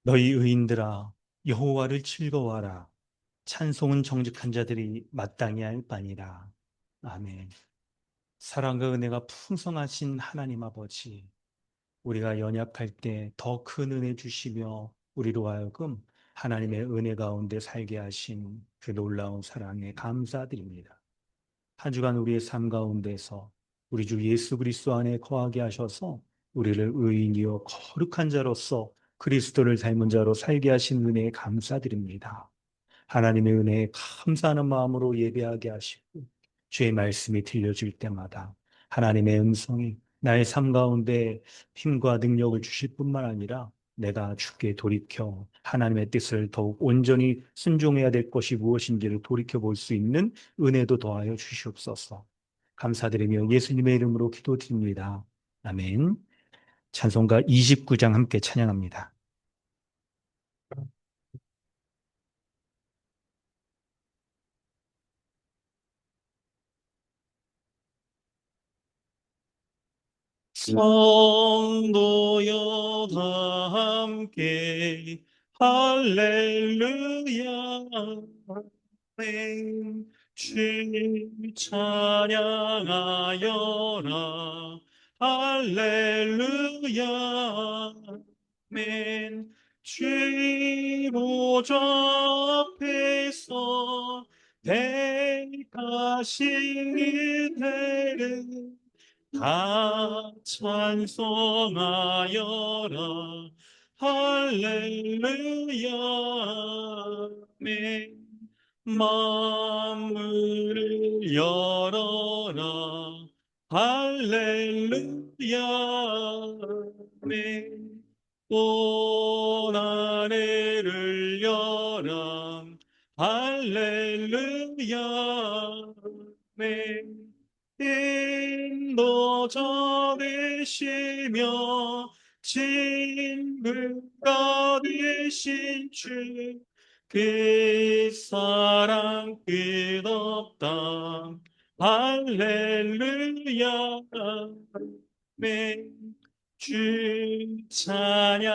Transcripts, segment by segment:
너희 의인들아 여호와를 즐거워하라. 찬송은 정직한 자들이 마땅히 할 바니라. 아멘. 사랑과 은혜가 풍성하신 하나님 아버지, 우리가 연약할 때 더 큰 은혜 주시며 우리로 하여금 하나님의 은혜 가운데 살게 하신 그 놀라운 사랑에 감사드립니다. 한 주간 우리의 삶 가운데서 우리 주 예수 그리스도 안에 거하게 하셔서 우리를 의인이요 거룩한 자로서 그리스도를 닮은 자로 살게 하신 은혜에 감사드립니다. 하나님의 은혜에 감사하는 마음으로 예배하게 하시고 주의 말씀이 들려질 때마다 하나님의 음성이 나의 삶 가운데 힘과 능력을 주실 뿐만 아니라 내가 주께 돌이켜 하나님의 뜻을 더욱 온전히 순종해야 될 것이 무엇인지를 돌이켜 볼 수 있는 은혜도 더하여 주시옵소서. 감사드리며 예수님의 이름으로 기도드립니다. 아멘. 찬송가 29장 함께 찬양합니다. 성도여 다 함께 할렐루야 아멘. 주 찬양하여라 할렐루야 아멘. 주 보좌 앞에서 대가신 이들을 다 찬송하여라 할렐루야 아멘. 만물을 열어라 할렐루야 아멘. 온 아래를 열라 할렐루야 아멘. 인도자 되시며 진물가 되신 주 그 사랑 끝없다 할렐루야 아멘. 주 찬양하여라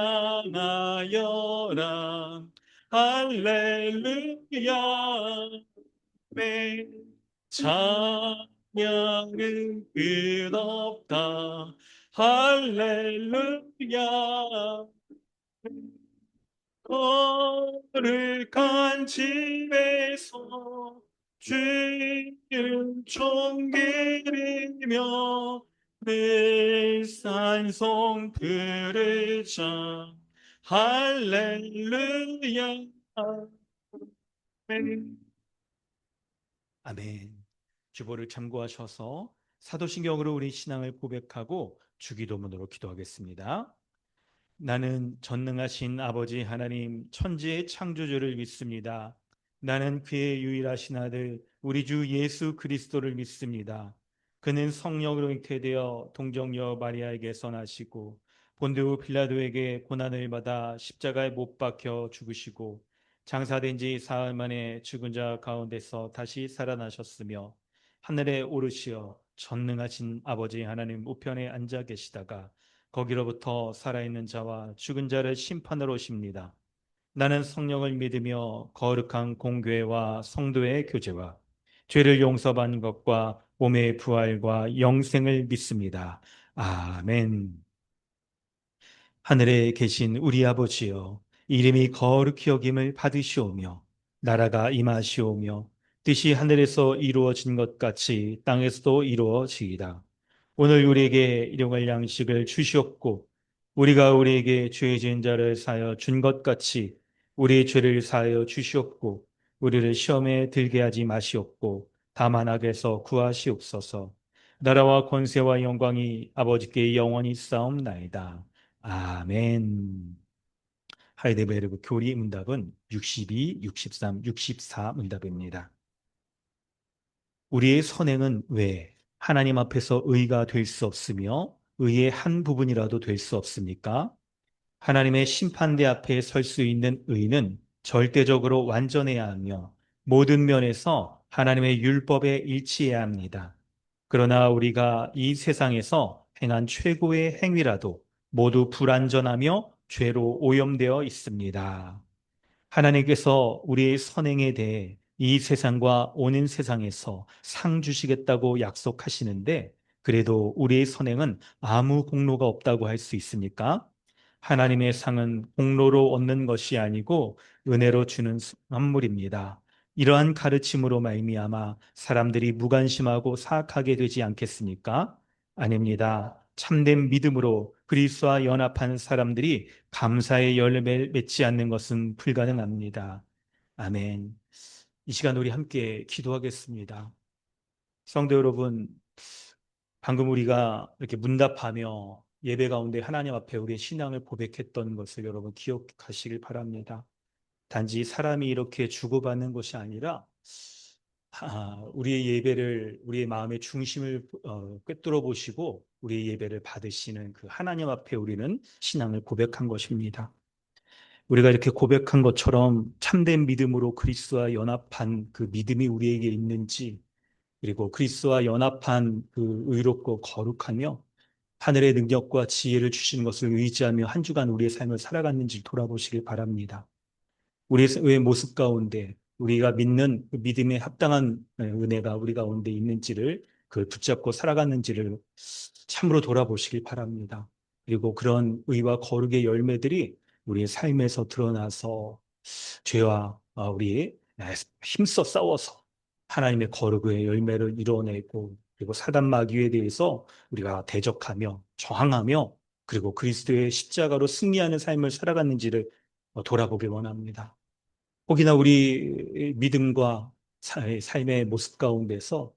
할렐루야 아멘. 찬양은 끝없다 할렐루야. 거룩한 집에서 주를 존귀하며 늘 찬송 부르자 할렐루야 아멘. 아멘. 주보를 참고하셔서 사도신경으로 우리 신앙을 고백하고 주기도문으로 기도하겠습니다. 나는 전능하신 아버지 하나님 천지의 창조주를 믿습니다. 나는 그의 유일하신 아들 우리 주 예수 그리스도를 믿습니다. 그는 성령으로 잉태되어 동정녀 마리아에게서 나시고 본디오 빌라도에게 고난을 받아 십자가에 못 박혀 죽으시고 장사된 지 사흘 만에 죽은 자 가운데서 다시 살아나셨으며 하늘에 오르시어 전능하신 아버지 하나님 우편에 앉아 계시다가 거기로부터 살아있는 자와 죽은 자를 심판하러 오십니다. 나는 성령을 믿으며 거룩한 공교회와 성도의 교제와 죄를 용서받는 것과 몸의 부활과 영생을 믿습니다. 아멘. 하늘에 계신 우리 아버지여, 이름이 거룩히 여김을 받으시오며 나라가 임하시오며 뜻이 하늘에서 이루어진 것 같이 땅에서도 이루어지이다. 오늘 우리에게 일용할 양식을 주시옵고 우리가 우리에게 죄 지은 자를 사하여 준 것 같이 우리의 죄를 사하여 주시옵고 우리를 시험에 들게 하지 마시옵고 다만 악에서 구하시옵소서. 나라와 권세와 영광이 아버지께 영원히 싸움나이다. 아멘. 하이데베르그 교리 문답은 62, 63, 64 문답입니다. 우리의 선행은 왜 하나님 앞에서 의가 될 수 없으며 의의 한 부분이라도 될 수 없습니까? 하나님의 심판대 앞에 설 수 있는 의는 절대적으로 완전해야 하며 모든 면에서 하나님의 율법에 일치해야 합니다. 그러나 우리가 이 세상에서 행한 최고의 행위라도 모두 불완전하며 죄로 오염되어 있습니다. 하나님께서 우리의 선행에 대해 이 세상과 오는 세상에서 상 주시겠다고 약속하시는데, 그래도 우리의 선행은 아무 공로가 없다고 할 수 있습니까? 하나님의 상은 공로로 얻는 것이 아니고 은혜로 주는 선물입니다. 이러한 가르침으로 말미암아 사람들이 무관심하고 사악하게 되지 않겠습니까? 아닙니다. 참된 믿음으로 그리스도와 연합한 사람들이 감사의 열매를 맺지 않는 것은 불가능합니다. 아멘. 이 시간 우리 함께 기도하겠습니다. 성도 여러분, 방금 우리가 이렇게 문답하며 예배 가운데 하나님 앞에 우리의 신앙을 고백했던 것을 여러분 기억하시길 바랍니다. 단지 사람이 이렇게 주고받는 것이 아니라 우리의 예배를, 우리의 마음의 중심을 꿰뚫어 보시고 우리의 예배를 받으시는 그 하나님 앞에 우리는 신앙을 고백한 것입니다. 우리가 이렇게 고백한 것처럼 참된 믿음으로 그리스도와 연합한 그 믿음이 우리에게 있는지, 그리고 그리스도와 연합한 그 의롭고 거룩하며 하늘의 능력과 지혜를 주시는 것을 의지하며 한 주간 우리의 삶을 살아갔는지 돌아보시길 바랍니다. 우리의 모습 가운데 우리가 믿는 그 믿음에 합당한 은혜가 우리 가운데 있는지를, 그걸 붙잡고 살아갔는지를 참으로 돌아보시길 바랍니다. 그리고 그런 의와 거룩의 열매들이 우리의 삶에서 드러나서 죄와 우리 힘써 싸워서 하나님의 거룩의 열매를 이뤄내고, 그리고 사단 마귀에 대해서 우리가 대적하며 저항하며, 그리고 그리스도의 십자가로 승리하는 삶을 살아갔는지를 돌아보길 원합니다. 혹이나 우리 믿음과 삶의 모습 가운데서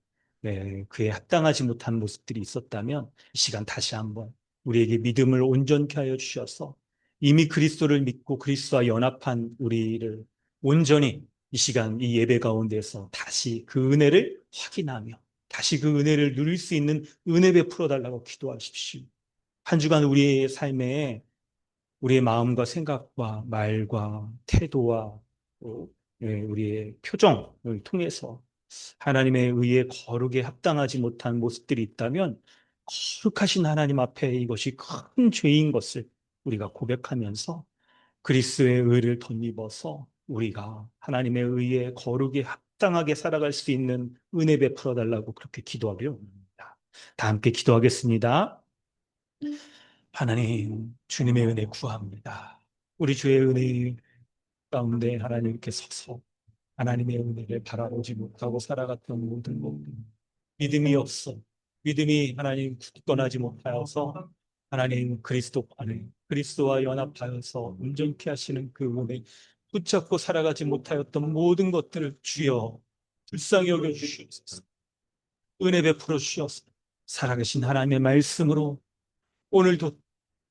그에 합당하지 못한 모습들이 있었다면 이 시간 다시 한번 우리에게 믿음을 온전케 하여 주셔서 이미 그리스도를 믿고 그리스도와 연합한 우리를 온전히 이 시간 이 예배 가운데서 다시 그 은혜를 확인하며 다시 그 은혜를 누릴 수 있는 은혜 베풀어 달라고 기도하십시오. 한 주간 우리의 삶에 우리의 마음과 생각과 말과 태도와 또 우리의 표정을 통해서 하나님의 의에 거룩에 합당하지 못한 모습들이 있다면 거룩하신 하나님 앞에 이것이 큰 죄인 것을 우리가 고백하면서 그리스도의 의를 덧입어서 우리가 하나님의 의에 거룩에 합당하게 살아갈 수 있는 은혜 베풀어 달라고 그렇게 기도하려 합니다. 다 함께 기도하겠습니다. 하나님, 주님의 은혜 구합니다. 우리 주의 은혜 가운데 하나님께 서서 하나님의 은혜를 바라보지 못하고 살아갔던 모든 것들, 믿음이 없어, 믿음이 하나님 굳건하지 못하여서 하나님 그리스도 안에 그리스도와 연합하여서 온전케 하시는 그 은혜 붙잡고 살아가지 못하였던 모든 것들을 주여 불쌍히 여겨 주시옵소서. 은혜 베풀어 주셔서 살아계신 하나님의 말씀으로 오늘도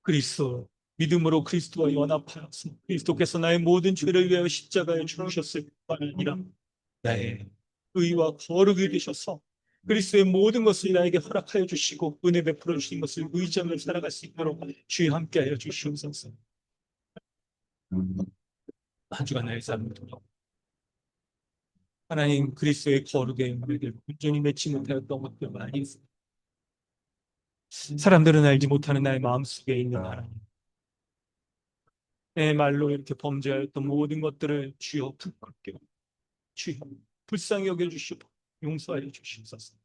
그리스도 믿음으로 그리스도와 연합하여서 그리스도께서 나의 모든 죄를 위하여 십자가에 죽으셨을 뿐 아니라 나의 의와 거룩이 되셔서 그리스도의 모든 것을 나에게 허락하여 주시고 은혜 베풀어 주신 것을 의지하며 살아갈 수 있도록 주여 함께하여 주시옵소서. 한 주간 나의 삶을 돌아 하나님 그리스도의 거룩의 은혜를 온전히 맺지 못하였던 것들 많이 있습니다. 사람들은 알지 못하는 나의 마음속에 있는 하나님, 내 말로 이렇게 범죄하였던 모든 것들을 주여 부끄럽게 주여 불쌍히 여겨주시고 용서하여 주시옵소서.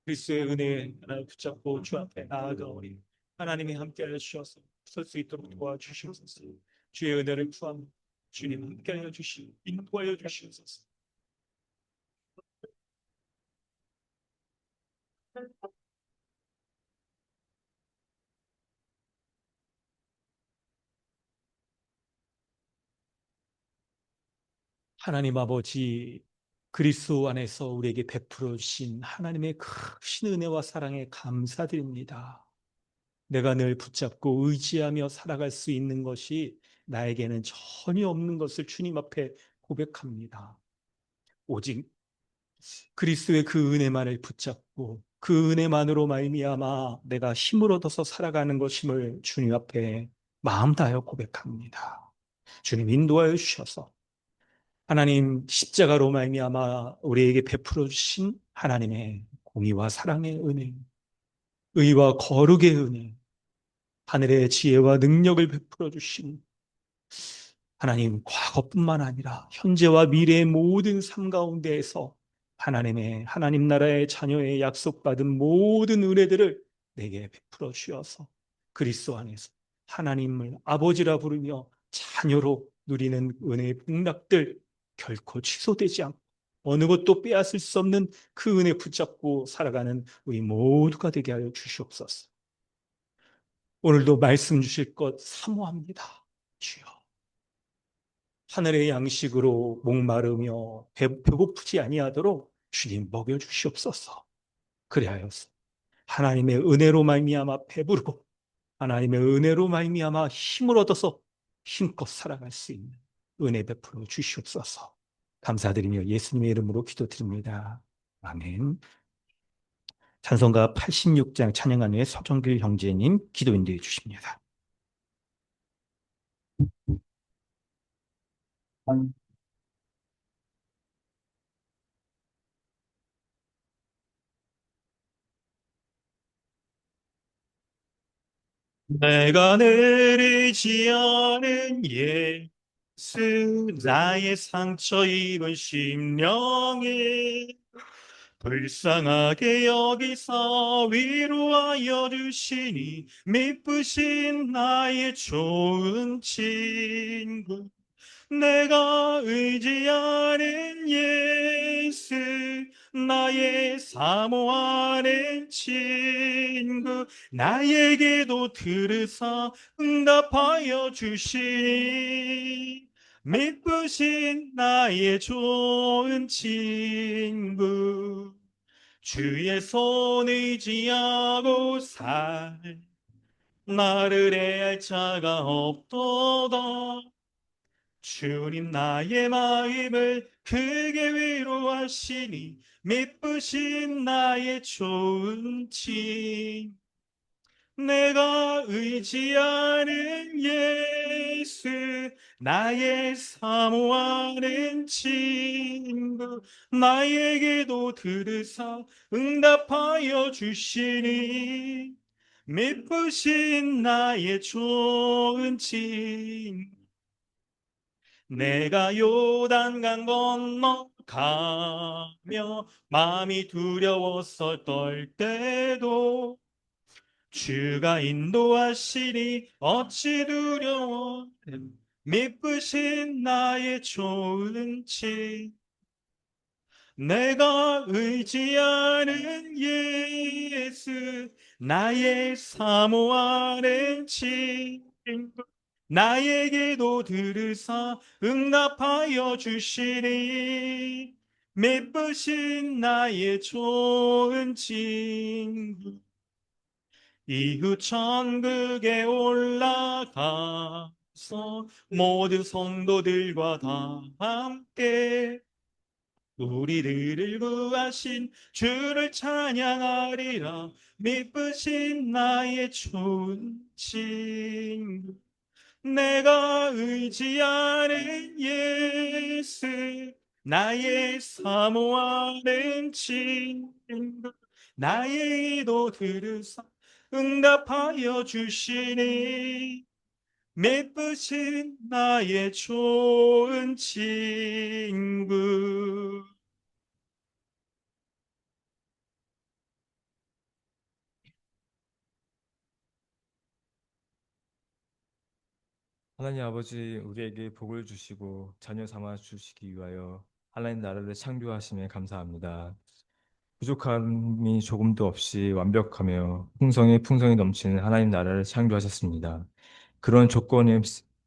그리스도의 은혜에 하나님 붙잡고 주 앞에 나아가오니 하나님이 함께하여 주셔서 설 수 있도록 도와주시옵소서. 주의 은혜를 구합니다. 주님 함께하여 주시고 인도하여 주시옵소서. 하나님 아버지, 그리스도 안에서 우리에게 베풀어 주신 하나님의 크신 은혜와 사랑에 감사드립니다. 내가 늘 붙잡고 의지하며 살아갈 수 있는 것이 나에게는 전혀 없는 것을 주님 앞에 고백합니다. 오직 그리스도의 그 은혜만을 붙잡고 그 은혜만으로 말미암아 내가 힘을 얻어서 살아가는 것임을 주님 앞에 마음 다하여 고백합니다. 주님 인도하여 주셔서 하나님 십자가로 말미암아 우리에게 베풀어 주신 하나님의 공의와 사랑의 은혜, 의와 거룩의 은혜, 하늘의 지혜와 능력을 베풀어 주신 하나님, 과거뿐만 아니라 현재와 미래의 모든 삶 가운데에서 하나님 나라의 자녀의 약속받은 모든 은혜들을 내게 베풀어 주셔서 그리스도 안에서 하나님을 아버지라 부르며 자녀로 누리는 은혜의 복락들 결코 취소되지 않고 어느 것도 빼앗을 수 없는 그 은혜 붙잡고 살아가는 우리 모두가 되게 하여 주시옵소서. 오늘도 말씀 주실 것 사모합니다. 주여. 하늘의 양식으로 목마르며 배고프지 아니하도록 주님 먹여 주시옵소서. 그리하여서 하나님의 은혜로 말미암아 배부르고 하나님의 은혜로 말미암아 힘을 얻어서 힘껏 살아갈 수 있는 은혜 베풀어 주시옵소서. 감사드리며 예수님의 이름으로 기도드립니다. 아멘. 찬송가 86장 찬양한 후에 서정길 형제님 기도 인도해 주십니다. 내가 내리지 않은 예수 나의 상처 입은 심령에 불쌍하게 여기서 위로하여 주시니 미쁘신 나의 좋은 친구 내가 의지하는 예수 나의 사모하는 친구 나에게도 들으사 응답하여 주시니 미쁘신 나의 좋은 친구 주의 손 의지하고 나를 해할 자가 없도다 주님 나의 마음을 크게 위로하시니 미쁘신 나의 좋은 친 내가 의지하는 예수 나의 사모하는 친구 나에게도 들으사 응답하여 주시니 미쁘신 나의 좋은 친구 내가 요단강 건너가며 마음이 두려워서 떨 때도 주가 인도하시니 어찌 두려워 미쁘신 나의 좋은 친 내가 의지하는 예수 나의 사모하는 친구 나에게도 들으사 응답하여 주시니 미쁘신 나의 좋은 친구 이후 천국에 올라가서 모든 성도들과 다 함께 우리들을 구하신 주를 찬양하리라 미쁘신 나의 좋은 친구 내가 의지하는 예수 나의 사모하는 친구 나의 기도 들으사 응답하여 주시니 미쁘신 나의 좋은 친구 하나님 아버지, 우리에게 복을 주시고 자녀 삼아 주시기 위하여 하나님 나라를 창조하심에 감사합니다. 부족함이 조금도 없이 완벽하며 풍성이 넘치는 하나님 나라를 창조하셨습니다. 그런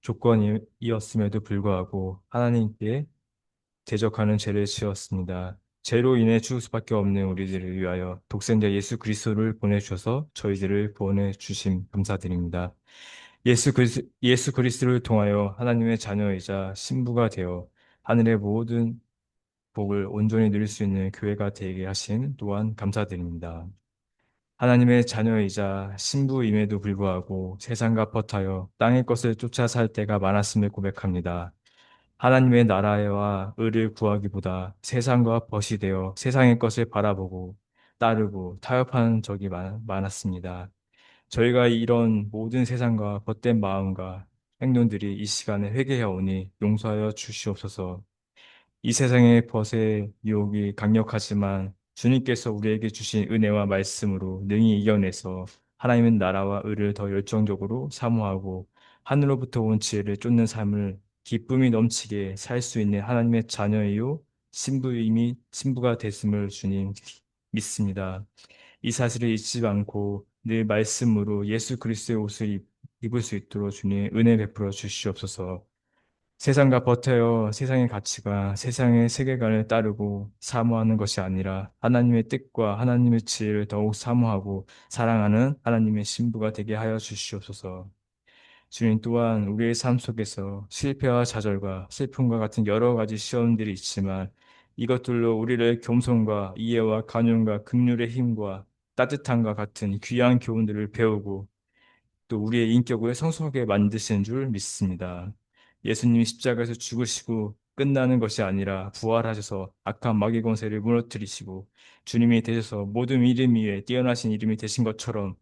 조건이었음에도 불구하고 하나님께 대적하는 죄를 지었습니다. 죄로 인해 죽을 수밖에 없는 우리들을 위하여 독생자 예수 그리스도를 보내주셔서 저희들을 구원해 주심 감사드립니다. 예수 그리스도를 통하여 하나님의 자녀이자 신부가 되어 하늘의 모든 복을 온전히 누릴 수 있는 교회가 되게 하신 또한 감사드립니다. 하나님의 자녀이자 신부임에도 불구하고 세상과 벗하여 땅의 것을 쫓아 살 때가 많았음을 고백합니다. 하나님의 나라와 의를 구하기보다 세상과 벗이 되어 세상의 것을 바라보고 따르고 타협하는 적이 많았습니다. 저희가 이런 모든 세상과 헛된 마음과 행동들이 이 시간에 회개해 오니 용서하여 주시옵소서. 이 세상의 벗의 유혹이 강력하지만 주님께서 우리에게 주신 은혜와 말씀으로 능히 이겨내서 하나님의 나라와 의를 더 열정적으로 사모하고 하늘로부터 온 지혜를 쫓는 삶을 기쁨이 넘치게 살 수 있는 하나님의 자녀이요 신부가 됐음을 주님 믿습니다. 이 사실을 잊지 않고 늘 말씀으로 예수 그리스도의 옷을 입을 수 있도록 주님 은혜 베풀어 주시옵소서. 세상과 버텨요. 세상의 가치가 세상의 세계관을 따르고 사모하는 것이 아니라 하나님의 뜻과 하나님의 지혜를 더욱 사모하고 사랑하는 하나님의 신부가 되게 하여 주시옵소서. 주님 또한 우리의 삶 속에서 실패와 좌절과 슬픔과 같은 여러 가지 시험들이 있지만 이것들로 우리를 겸손과 이해와 간용과 긍휼의 힘과 따뜻함과 같은 귀한 교훈들을 배우고 또 우리의 인격을 성숙하게 만드시는 줄 믿습니다. 예수님이 십자가에서 죽으시고 끝나는 것이 아니라 부활하셔서 악한 마귀 권세를 무너뜨리시고 주님이 되셔서 모든 이름 위에 뛰어나신 이름이 되신 것처럼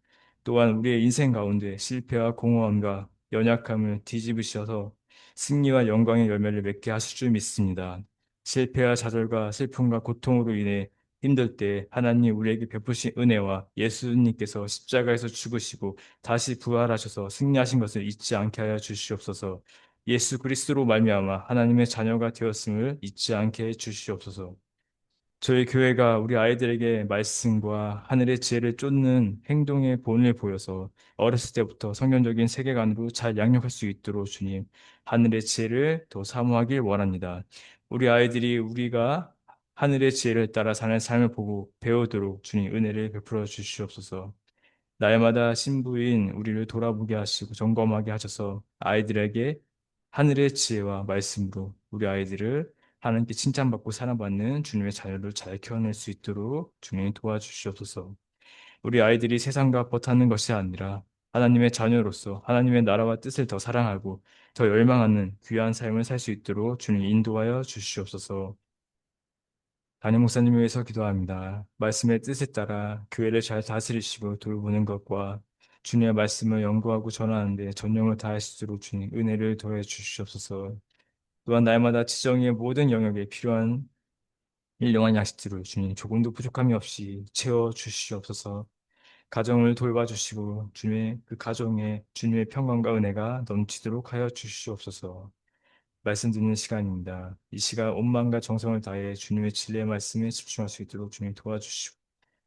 또한 우리의 인생 가운데 실패와 공허함과 연약함을 뒤집으셔서 승리와 영광의 열매를 맺게 하실 줄 믿습니다. 실패와 좌절과 슬픔과 고통으로 인해 힘들 때 하나님 우리에게 베푸신 은혜와 예수님께서 십자가에서 죽으시고 다시 부활하셔서 승리하신 것을 잊지 않게 하여 주시옵소서. 예수 그리스도로 말미암아 하나님의 자녀가 되었음을 잊지 않게 해 주시옵소서. 저희 교회가 우리 아이들에게 말씀과 하늘의 지혜를 쫓는 행동의 본을 보여서 어렸을 때부터 성경적인 세계관으로 잘 양육할 수 있도록 주님, 하늘의 지혜를 더 사모하길 원합니다. 우리 아이들이 우리가 하늘의 지혜를 따라 사는 삶을 보고 배우도록 주님 은혜를 베풀어 주시옵소서. 날마다 신부인 우리를 돌아보게 하시고 점검하게 하셔서 아이들에게 하늘의 지혜와 말씀으로 우리 아이들을 하나님께 칭찬받고 사랑받는 주님의 자녀를 잘 키워낼 수 있도록 주님이 도와주시옵소서. 우리 아이들이 세상과 버타는 것이 아니라 하나님의 자녀로서 하나님의 나라와 뜻을 더 사랑하고 더 열망하는 귀한 삶을 살 수 있도록 주님 인도하여 주시옵소서. 담임 목사님을 위해서 기도합니다. 말씀의 뜻에 따라 교회를 잘 다스리시고 돌보는 것과 주님의 말씀을 연구하고 전하는데 전념을 다할 수 있도록 주님 은혜를 더해 주시옵소서. 또한 날마다 지정의 모든 영역에 필요한 일용한 양식들을 주님 조금도 부족함이 없이 채워 주시옵소서. 가정을 돌봐주시고 주님의 그 가정에 주님의 평강과 은혜가 넘치도록 하여 주시옵소서. 말씀 듣는 시간입니다. 이 시간 온 마음과 정성을 다해 주님의 진리의 말씀에 집중할 수 있도록 주님 도와주시고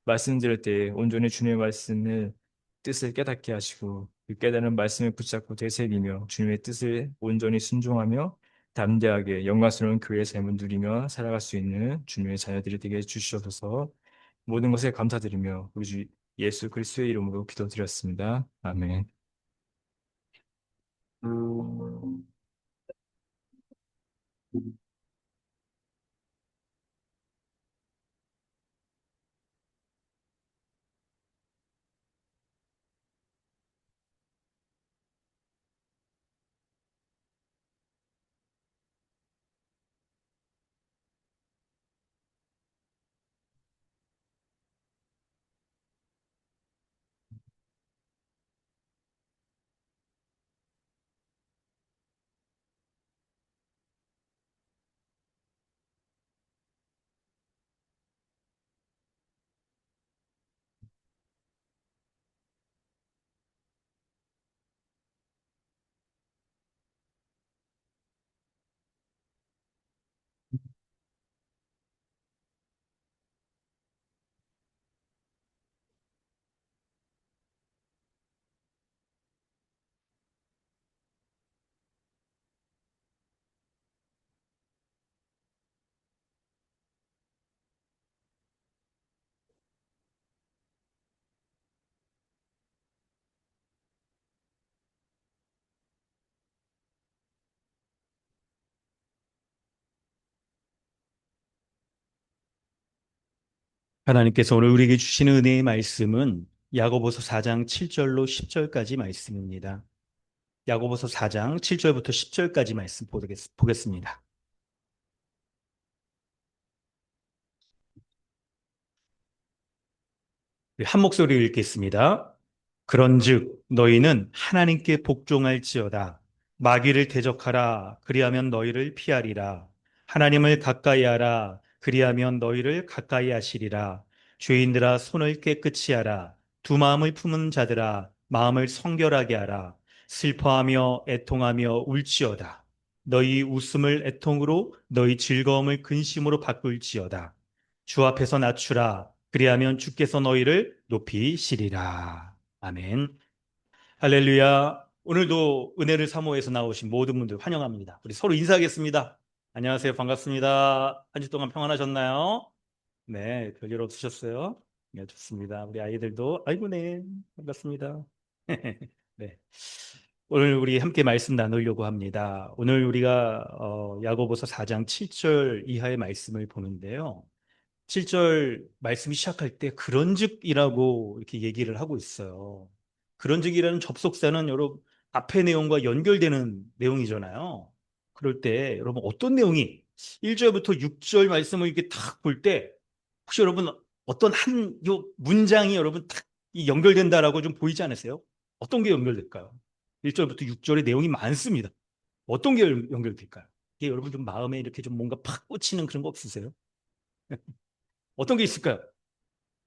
말씀 들을 때 온전히 주님의 말씀을 뜻을 깨닫게 하시고 그 깨달은 말씀을 붙잡고 되새기며 주님의 뜻을 온전히 순종하며 담대하게 영광스러운 교회의 삶을 누리며 살아갈 수 있는 주님의 자녀들이 되게 해주시옵소서. 모든 것에 감사드리며 우리 주 예수 그리스도의 이름으로 기도드렸습니다. 아멘. 하나님께서 오늘 우리에게 주시는 은혜의 말씀은 야고보서 4장 7절로 10절까지 말씀입니다. 야고보서 4장 7절부터 10절까지 말씀 보겠습니다. 한 목소리 읽겠습니다. 그런즉 너희는 하나님께 복종할지어다. 마귀를 대적하라. 그리하면 너희를 피하리라. 하나님을 가까이 하라. 그리하면 너희를 가까이 하시리라. 죄인들아 손을 깨끗이 하라. 두 마음을 품은 자들아 마음을 성결하게 하라. 슬퍼하며 애통하며 울지어다. 너희 웃음을 애통으로 너희 즐거움을 근심으로 바꿀지어다. 주 앞에서 낮추라. 그리하면 주께서 너희를 높이시리라. 아멘. 할렐루야. 오늘도 은혜를 사모해서 나오신 모든 분들 환영합니다. 우리 서로 인사하겠습니다. 안녕하세요. 반갑습니다. 한 주 동안 평안하셨나요? 네, 별일 없으셨어요? 네, 좋습니다. 우리 아이들도, 아이고, 네, 반갑습니다. 네. 오늘 우리 함께 말씀 나누려고 합니다. 오늘 우리가 야고보서 4장 7절 이하의 말씀을 보는데요. 7절 말씀이 시작할 때 그런즉이라고 이렇게 얘기를 하고 있어요. 그런즉이라는 접속사는 여러분 앞의 내용과 연결되는 내용이잖아요. 그럴 때 여러분 어떤 내용이 1절부터 6절 말씀을 이렇게 탁 볼 때 혹시 여러분 어떤 한 요 문장이 여러분 탁 연결된다라고 좀 보이지 않으세요? 어떤 게 연결될까요? 1절부터 6절의 내용이 많습니다. 어떤 게 연결될까요? 이게 여러분 좀 마음에 이렇게 좀 뭔가 팍 꽂히는 그런 거 없으세요? 어떤 게 있을까요?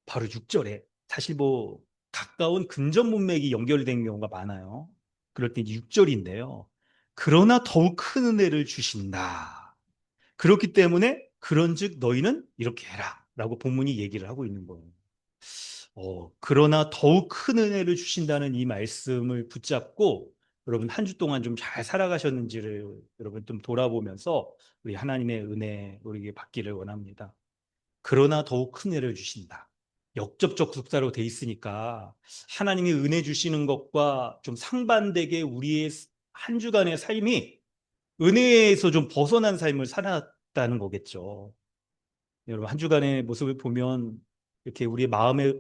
바로 6절에 사실 뭐 가까운 근접 문맥이 연결된 경우가 많아요. 그럴 때 6절인데요. 그러나 더욱 큰 은혜를 주신다. 그렇기 때문에 그런즉 너희는 이렇게 해라. 라고 본문이 얘기를 하고 있는 거예요. 그러나 더욱 큰 은혜를 주신다는 이 말씀을 붙잡고 여러분 한 주 동안 좀 잘 살아가셨는지를 여러분 좀 돌아보면서 우리 하나님의 은혜 우리에게 받기를 원합니다. 그러나 더욱 큰 은혜를 주신다. 역접적 속사로 돼 있으니까 하나님이 은혜 주시는 것과 좀 상반되게 우리의 한 주간의 삶이 은혜에서 좀 벗어난 삶을 살았다는 거겠죠. 여러분 한 주간의 모습을 보면 이렇게 우리의 마음에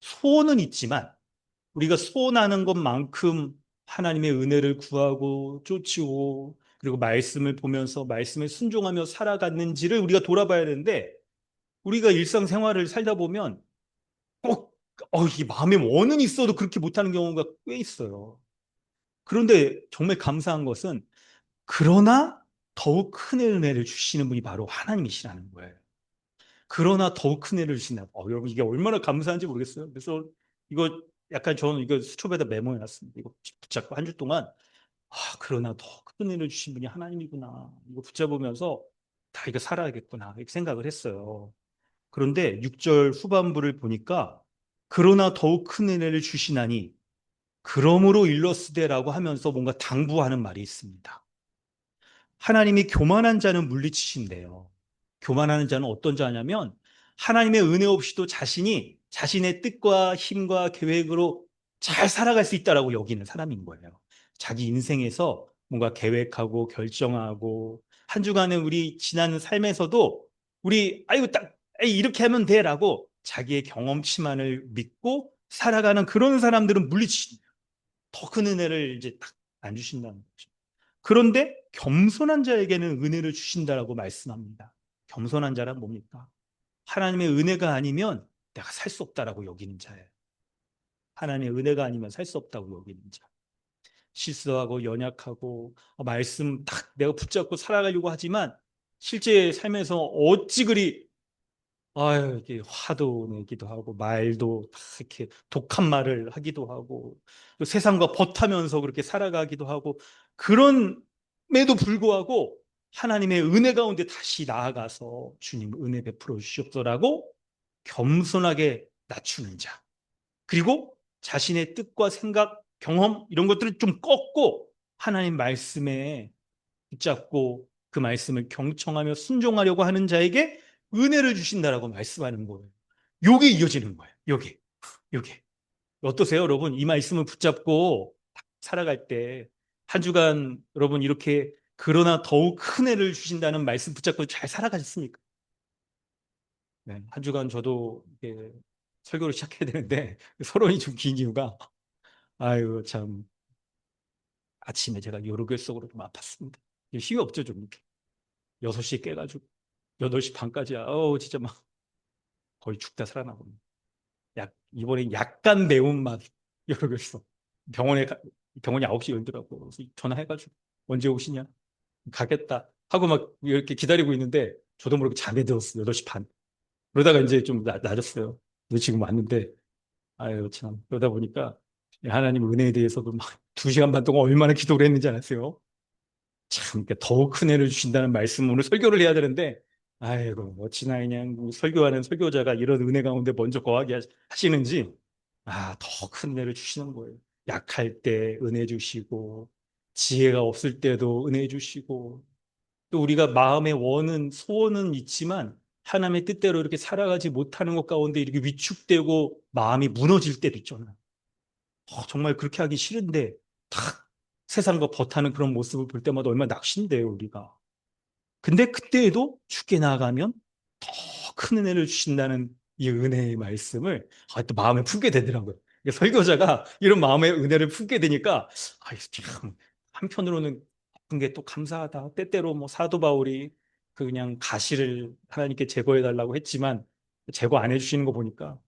소원은 있지만 우리가 소원하는 것만큼 하나님의 은혜를 구하고 쫓고 그리고 말씀을 보면서 말씀에 순종하며 살아갔는지를 우리가 돌아봐야 되는데 우리가 일상생활을 살다 보면 꼭 이 마음에 원은 있어도 그렇게 못하는 경우가 꽤 있어요. 그런데 정말 감사한 것은 그러나 더욱 큰 은혜를 주시는 분이 바로 하나님이시라는 거예요. 그러나 더욱 큰 은혜를 주신다. 여러분 이게 얼마나 감사한지 모르겠어요. 그래서 이거 약간 저는 이거 수첩에다 메모해 놨습니다. 이거 붙잡고 한 주 동안 그러나 더 큰 은혜를 주신 분이 하나님이구나. 이거 붙잡으면서 다 이거 살아야겠구나. 이렇게 생각을 했어요. 그런데 6절 후반부를 보니까 그러나 더욱 큰 은혜를 주시나니 그러므로 일러스되라고 하면서 뭔가 당부하는 말이 있습니다. 하나님이 교만한 자는 물리치신대요. 교만하는 자는 어떤 자냐면 하나님의 은혜 없이도 자신이 자신의 뜻과 힘과 계획으로 잘 살아갈 수 있다라고 여기는 사람인 거예요. 자기 인생에서 뭔가 계획하고 결정하고 한 주간의 우리 지난 삶에서도 우리 아이고 딱 이렇게 하면 돼라고 자기의 경험치만을 믿고 살아가는 그런 사람들은 물리치신대요. 더 큰 은혜를 이제 딱 안 주신다는 거죠. 그런데 겸손한 자에게는 은혜를 주신다라고 말씀합니다. 겸손한 자란 뭡니까? 하나님의 은혜가 아니면 내가 살 수 없다라고 여기는 자예요. 하나님의 은혜가 아니면 살 수 없다고 여기는 자. 실수하고 연약하고 말씀 딱 내가 붙잡고 살아가려고 하지만 실제 삶에서 어찌 그리 이게 화도 내기도 하고 말도 다 이렇게 독한 말을 하기도 하고 또 세상과 벗하면서 그렇게 살아가기도 하고 그런에도 불구하고 하나님의 은혜 가운데 다시 나아가서 주님 은혜 베풀어 주시옵소서라고 겸손하게 낮추는 자. 그리고 자신의 뜻과 생각, 경험 이런 것들을 좀 꺾고 하나님 말씀에 붙잡고 그 말씀을 경청하며 순종하려고 하는 자에게 은혜를 주신다라고 말씀하는 거예요. 요게 이어지는 거예요. 요게. 어떠세요, 여러분? 이 말씀을 붙잡고 살아갈 때 한 주간 여러분 이렇게 그러나 더욱 큰 은혜를 주신다는 말씀 붙잡고 잘 살아가셨습니까? 네, 한 주간 저도 이렇게 설교를 시작해야 되는데 서론이 좀 긴 이유가 아유 참 아침에 제가 요로결 속으로 좀 아팠습니다. 힘이 없죠, 좀 이렇게. 6시에 깨가지고 8시 반까지야. 진짜 막 거의 죽다 살아나고. 이번엔 약간 매운맛. 여러겠어. 병원이 9시 열더라고. 그래서 전화해가지고 언제 오시냐? 가겠다 하고 막 이렇게 기다리고 있는데 저도 모르게 잠에 들었어. 8시 반. 그러다가 이제 좀 낮았어요. 근데 지금 왔는데 아유 참 그러다 보니까 하나님 은혜에 대해서도 막 2시간 반 동안 얼마나 기도를 했는지 아세요? 참 그러니까 더욱 큰 은혜를 주신다는 말씀 오늘 설교를 해야 되는데 아이고 어찌나 그냥 설교하는 설교자가 이런 은혜 가운데 먼저 거하게 하시는지 더 큰 은혜를 주시는 거예요. 약할 때 은혜 주시고 지혜가 없을 때도 은혜 주시고 또 우리가 마음의 소원은 있지만 하나님의 뜻대로 이렇게 살아가지 못하는 것 가운데 이렇게 위축되고 마음이 무너질 때도 있잖아요. 정말 그렇게 하기 싫은데 탁 세상과 버타는 그런 모습을 볼 때마다 얼마나 낙심돼요, 우리가. 근데 그때에도 주께 나아가면 더 큰 은혜를 주신다는 이 은혜의 말씀을 또 마음에 품게 되더라고요. 설교자가 이런 마음의 은혜를 품게 되니까 참 한편으로는 기쁜 게 또 감사하다. 때때로 뭐 사도 바울이 그냥 가시를 하나님께 제거해 달라고 했지만 제거 안 해주시는 거 보니까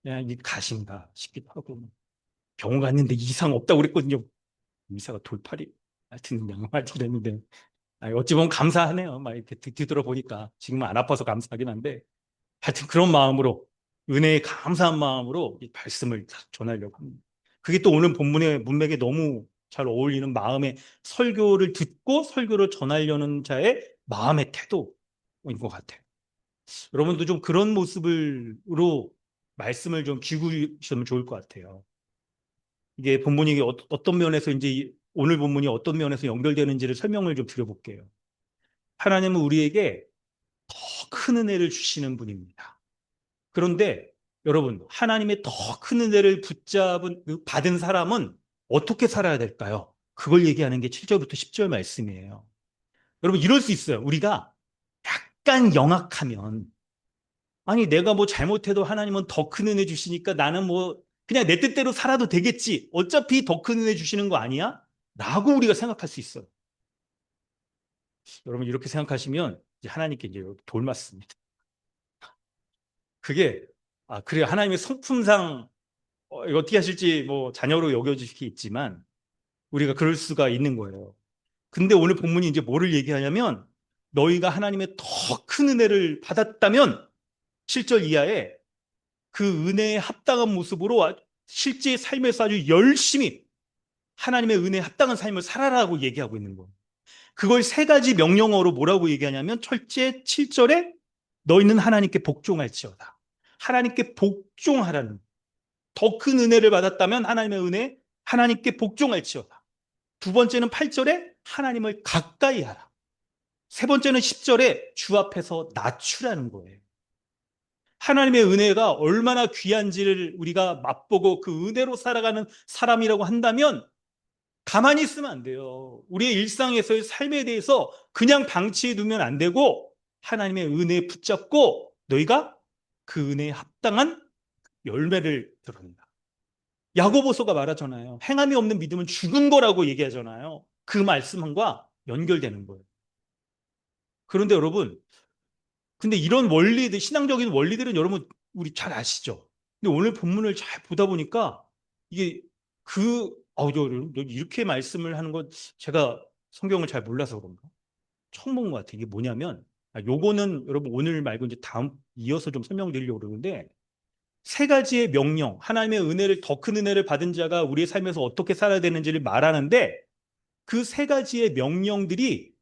그냥 이 가신가 싶기도 하고 병원 갔는데 이상 없다고 그랬거든요. 의사가 돌팔이 하여튼 양말 그랬는데 어찌 보면 감사하네요. 막 이렇게 뒤돌아보니까 지금은 안 아파서 감사하긴 한데 하여튼 그런 마음으로 은혜에 감사한 마음으로 이 말씀을 전하려고 합니다. 그게 또 오늘 본문의 문맥에 너무 잘 어울리는 마음의 설교를 듣고 설교를 전하려는 자의 마음의 태도인 것 같아요. 여러분도 좀 그런 모습으로 말씀을 좀 기울이시면 좋을 것 같아요. 이게 본문이 어떤 면에서 이제 오늘 본문이 어떤 면에서 연결되는지를 설명을 좀 드려볼게요. 하나님은 우리에게 더 큰 은혜를 주시는 분입니다. 그런데 여러분, 하나님의 더 큰 은혜를 받은 사람은 어떻게 살아야 될까요? 그걸 얘기하는 게 7절부터 10절 말씀이에요. 여러분, 이럴 수 있어요. 우리가 약간 영악하면, 아니, 내가 뭐 잘못해도 하나님은 더 큰 은혜 주시니까 나는 뭐 그냥 내 뜻대로 살아도 되겠지. 어차피 더 큰 은혜 주시는 거 아니야? 라고 우리가 생각할 수 있어요. 여러분, 이렇게 생각하시면 이제 하나님께 이제 돌 맞습니다. 그게, 그래, 하나님의 성품상 이거 어떻게 하실지 뭐 자녀로 여겨주시겠지만 우리가 그럴 수가 있는 거예요. 근데 오늘 본문이 이제 뭐를 얘기하냐면 너희가 하나님의 더 큰 은혜를 받았다면 7절 이하에 그 은혜에 합당한 모습으로 실제 삶에서 아주 열심히 하나님의 은혜에 합당한 삶을 살아라고 얘기하고 있는 거예요. 그걸 3가지 명령어로 뭐라고 얘기하냐면 첫째 7절에 너희는 하나님께 복종할지어다. 하나님께 복종하라는 더 큰 은혜를 받았다면 하나님의 은혜 하나님께 복종할지어다. 2번째는 8절에 하나님을 가까이 하라. 3번째는 10절에 주 앞에서 낮추라는 거예요. 하나님의 은혜가 얼마나 귀한지를 우리가 맛보고 그 은혜로 살아가는 사람이라고 한다면 가만히 있으면 안 돼요. 우리의 일상에서의 삶에 대해서 그냥 방치해 두면 안 되고 하나님의 은혜에 붙잡고 너희가 그 은혜에 합당한 열매를 드러낸다. 야고보서가 말하잖아요. 행함이 없는 믿음은 죽은 거라고 얘기하잖아요. 그 말씀과 연결되는 거예요. 그런데 여러분, 근데 이런 원리들, 신앙적인 원리들은 여러분 우리 잘 아시죠? 근데 오늘 본문을 잘 보다 보니까 이게 저 이렇게 말씀을 하는 건 제가 성경을 잘 몰라서 그런가? 처음 본 것 같아요. 이게 뭐냐면, 요거는 여러분 오늘 말고 이제 다음 이어서 좀 설명드리려고 그러는데 3가지의 명령, 하나님의 은혜를 더 큰 은혜를 받은 자가 우리의 삶에서 어떻게 살아야 되는지를 말하는데 그 3가지의 명령들이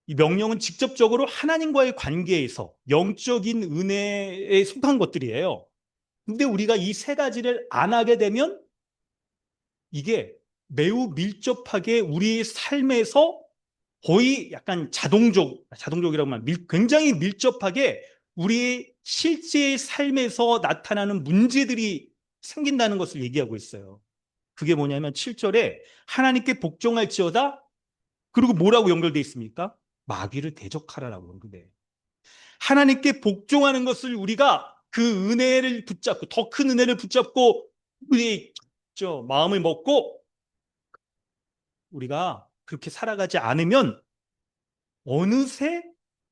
이 명령은 직접적으로 하나님과의 관계에서 영적인 은혜에 속한 것들이에요. 근데 우리가 이 3가지를 안 하게 되면 이게 매우 밀접하게 우리의 삶에서 거의 약간 자동적이라고 하면 굉장히 밀접하게 우리의 실제 삶에서 나타나는 문제들이 생긴다는 것을 얘기하고 있어요. 그게 뭐냐면 7절에 하나님께 복종할지어다. 그리고 뭐라고 연결되어 있습니까? 마귀를 대적하라라고 연결돼요. 하나님께 복종하는 것을 우리가 그 은혜를 붙잡고 더 큰 은혜를 붙잡고 우리의 마음을 먹고 우리가 그렇게 살아가지 않으면 어느새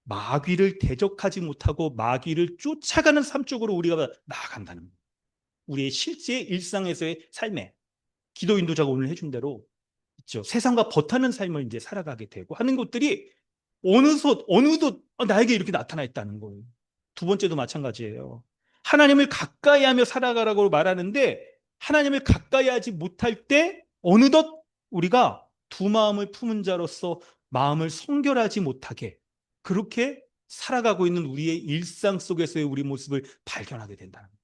마귀를 대적하지 못하고 마귀를 쫓아가는 삶 쪽으로 우리가 나아간다는 거예요. 우리의 실제 일상에서의 삶에. 기도 인도자가 오늘 해준 대로 있죠. 세상과 버타는 삶을 이제 살아가게 되고 하는 것들이 어느덧 나에게 이렇게 나타나 있다는 거예요. 두 번째도 마찬가지예요. 하나님을 가까이 하며 살아가라고 말하는데 하나님을 가까이 하지 못할 때 어느덧 우리가 두 마음을 품은 자로서 마음을 성결하지 못하게 그렇게 살아가고 있는 우리의 일상 속에서의 우리 모습을 발견하게 된다는 거예요.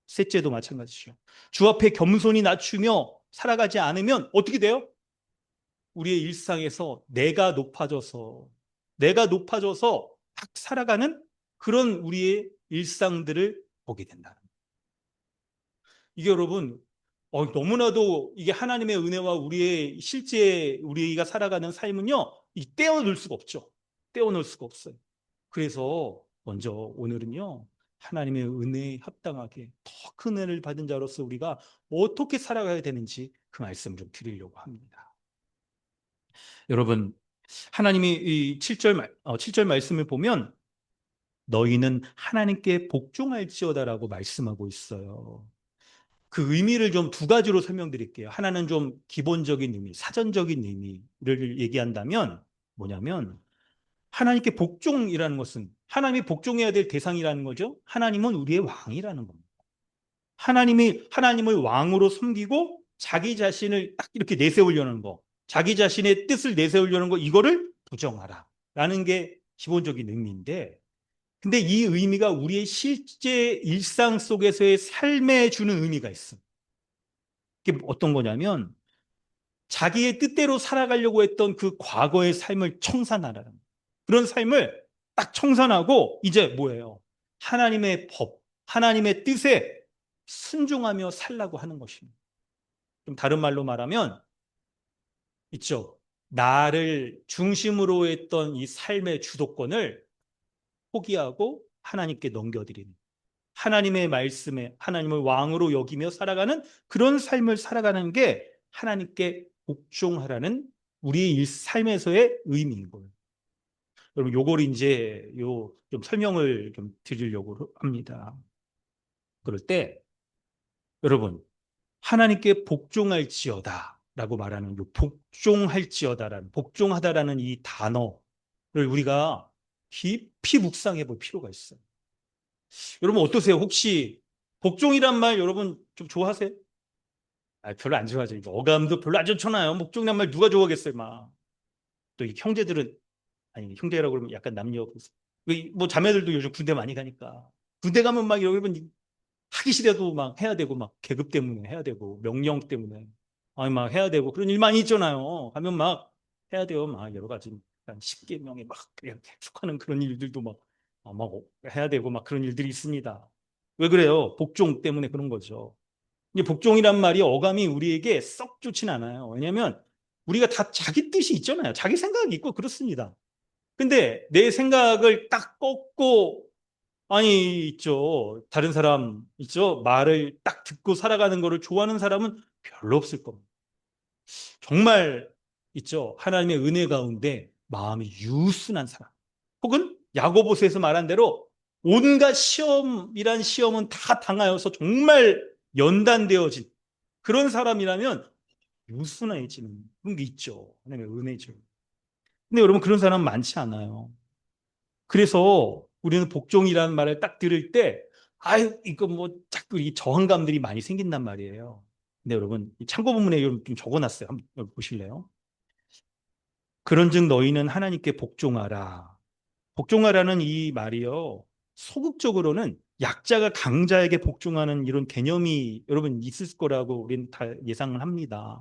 셋째도 마찬가지죠. 주 앞에 겸손히 낮추며 살아가지 않으면 어떻게 돼요? 우리의 일상에서 내가 높아져서 딱 살아가는 그런 우리의 일상들을 보게 된다는 거예요. 이게 여러분 너무나도 이게 하나님의 은혜와 우리의 실제 우리가 살아가는 삶은요, 떼어놓을 수가 없죠. 떼어놓을 수가 없어요. 그래서 먼저 오늘은요, 하나님의 은혜에 합당하게 더 큰 은혜를 받은 자로서 우리가 어떻게 살아가야 되는지 그 말씀을 좀 드리려고 합니다. 여러분, 하나님이 이 7절 말씀을 보면 너희는 하나님께 복종할지어다라고 말씀하고 있어요. 그 의미를 좀 두 가지로 설명드릴게요. 하나는 좀 기본적인 의미, 사전적인 의미를 얘기한다면 뭐냐면 하나님께 복종이라는 것은 하나님이 복종해야 될 대상이라는 거죠. 하나님은 우리의 왕이라는 겁니다. 하나님을 왕으로 섬기고 자기 자신을 딱 이렇게 내세우려는 거, 자기 자신의 뜻을 내세우려는 거, 이거를 부정하라 라는 게 기본적인 의미인데, 근데 이 의미가 우리의 실제 일상 속에서의 삶에 주는 의미가 있어요. 이게 어떤 거냐면 자기의 뜻대로 살아가려고 했던 그 과거의 삶을 청산하라는 거예요. 그런 삶을 딱 청산하고 이제 뭐예요? 하나님의 법, 하나님의 뜻에 순종하며 살라고 하는 것입니다. 좀 다른 말로 말하면 있죠. 나를 중심으로 했던 이 삶의 주도권을 포기하고 하나님께 넘겨드리는, 하나님의 말씀에 하나님을 왕으로 여기며 살아가는 그런 삶을 살아가는 게 하나님께 복종하라는 우리의 삶에서의 의미인 거예요. 여러분, 요걸 이제 좀 설명을 좀 드리려고 합니다. 그럴 때 여러분, 하나님께 복종할지어다 라고 말하는 요 복종하다라는 이 단어를 우리가 깊이 묵상해 볼 필요가 있어요. 여러분 어떠세요? 혹시 복종이란 말 여러분 좀 좋아하세요? 별로 안 좋아하죠. 이거 어감도 별로 안 좋잖아요. 복종이란 말 누가 좋아하겠어요, 막. 또 이 형제들은, 아니 형제라고 그러면 약간 남녀, 뭐 자매들도 요즘 군대 많이 가니까 군대 가면 막 여러분 하기 싫어도 막 해야 되고, 막 계급 때문에 해야 되고, 명령 때문에 아니 막 해야 되고, 그런 일 많이 있잖아요. 하면 막 해야 돼요. 막 여러 가지 한 10계명에 막 그냥 계속하는 그런 일들도 막 해야 되고, 막 그런 일들이 있습니다. 왜 그래요? 복종 때문에 그런 거죠. 이제 복종이란 말이 어감이 우리에게 썩 좋진 않아요. 왜냐하면 우리가 다 자기 뜻이 있잖아요. 자기 생각이 있고 그렇습니다. 근데 내 생각을 딱 꺾고, 아니 있죠, 다른 사람 있죠, 말을 딱 듣고 살아가는 거를 좋아하는 사람은 별로 없을 겁니다. 정말 있죠, 하나님의 은혜 가운데 마음이 유순한 사람, 혹은 야고보서에서 말한 대로 온갖 시험이란 시험은 다 당하여서 정말 연단되어진 그런 사람이라면 유순해지는 그런 게 있죠. 하나님의 은혜죠. 근데 여러분 그런 사람 많지 않아요. 그래서 우리는 복종이라는 말을 딱 들을 때 아유 이거 뭐 자꾸 이 저항감들이 많이 생긴단 말이에요. 근데 여러분 이 참고 본문에 좀 적어놨어요. 한번 보실래요? 그런즉 너희는 하나님께 복종하라. 복종하라는 이 말이요, 소극적으로는 약자가 강자에게 복종하는 이런 개념이 여러분 있을 거라고 우리는 다 예상을 합니다.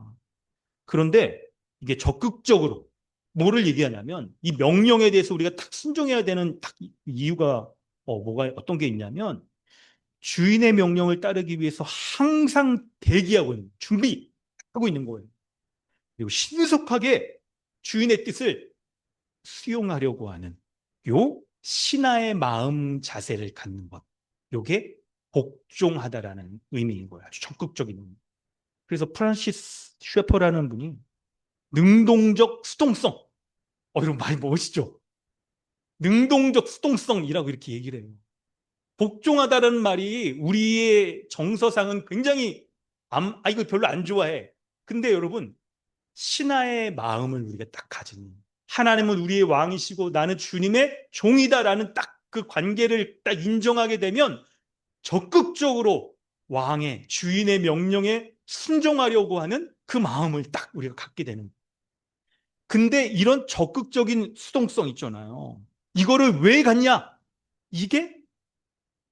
그런데 이게 적극적으로 뭐를 얘기하냐면 이 명령에 대해서 우리가 딱 순종해야 되는 딱 이유가 어떤 게 있냐면 주인의 명령을 따르기 위해서 항상 대기하고 있는, 준비하고 있는 거예요. 그리고 신속하게 주인의 뜻을 수용하려고 하는 요 신하의 마음 자세를 갖는 것. 요게 복종하다라는 의미인 거예요. 아주 적극적인 의미. 그래서 프란시스 셰퍼라는 분이 능동적 수동성. 이런 많이 멋있죠? 능동적 수동성이라고 이렇게 얘기를 해요. 복종하다는 말이 우리의 정서상은 굉장히 이거 별로 안 좋아해. 근데 여러분, 신하의 마음을 우리가 딱 가지니, 하나님은 우리의 왕이시고 나는 주님의 종이다라는 딱 그 관계를 딱 인정하게 되면 적극적으로 왕의 주인의 명령에 순종하려고 하는 그 마음을 딱 우리가 갖게 되는 거예요. 근데 이런 적극적인 수동성 있잖아요. 이거를 왜 갖냐? 이게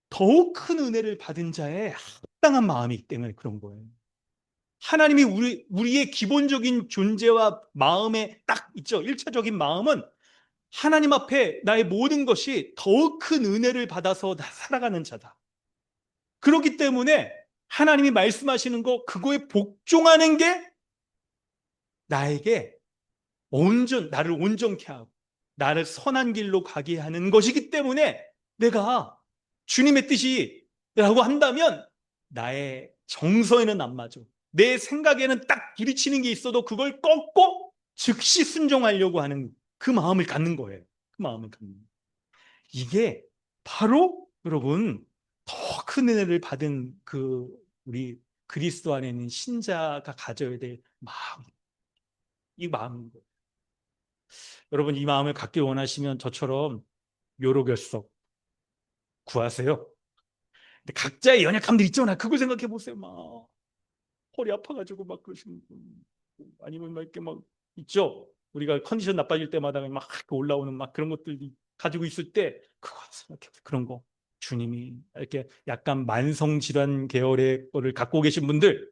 더욱 큰 은혜를 받은 자의 합당한 마음이기 때문에 그런 거예요. 하나님이 우리의 기본적인 존재와 마음에 딱 있죠. 일차적인 마음은 하나님 앞에 나의 모든 것이 더욱 큰 은혜를 받아서 살아가는 자다. 그렇기 때문에 하나님이 말씀하시는 거, 그거에 복종하는 게 나에게 나를 온전케 하고, 나를 선한 길로 가게 하는 것이기 때문에 내가 주님의 뜻이라고 한다면 나의 정서에는 안 맞아. 내 생각에는 딱 부딪히는 게 있어도 그걸 꺾고 즉시 순종하려고 하는 그 마음을 갖는 거예요. 그 마음을 갖는 거예요. 이게 바로 여러분 더 큰 은혜를 받은 그 우리 그리스도 안에 있는 신자가 가져야 될 마음, 이 마음인 거예요. 여러분 이 마음을 갖기 원하시면 저처럼 요로결석 구하세요. 근데 각자의 연약함들 있잖아. 그걸 생각해 보세요. 막 허리 아파가지고 막 그러시는 분, 아니면 막 이렇게 막 있죠. 우리가 컨디션 나빠질 때마다 막 올라오는 막 그런 것들 가지고 있을 때 그거 생각해 보세요. 그런 거 주님이 이렇게 약간 만성 질환 계열의 거를 갖고 계신 분들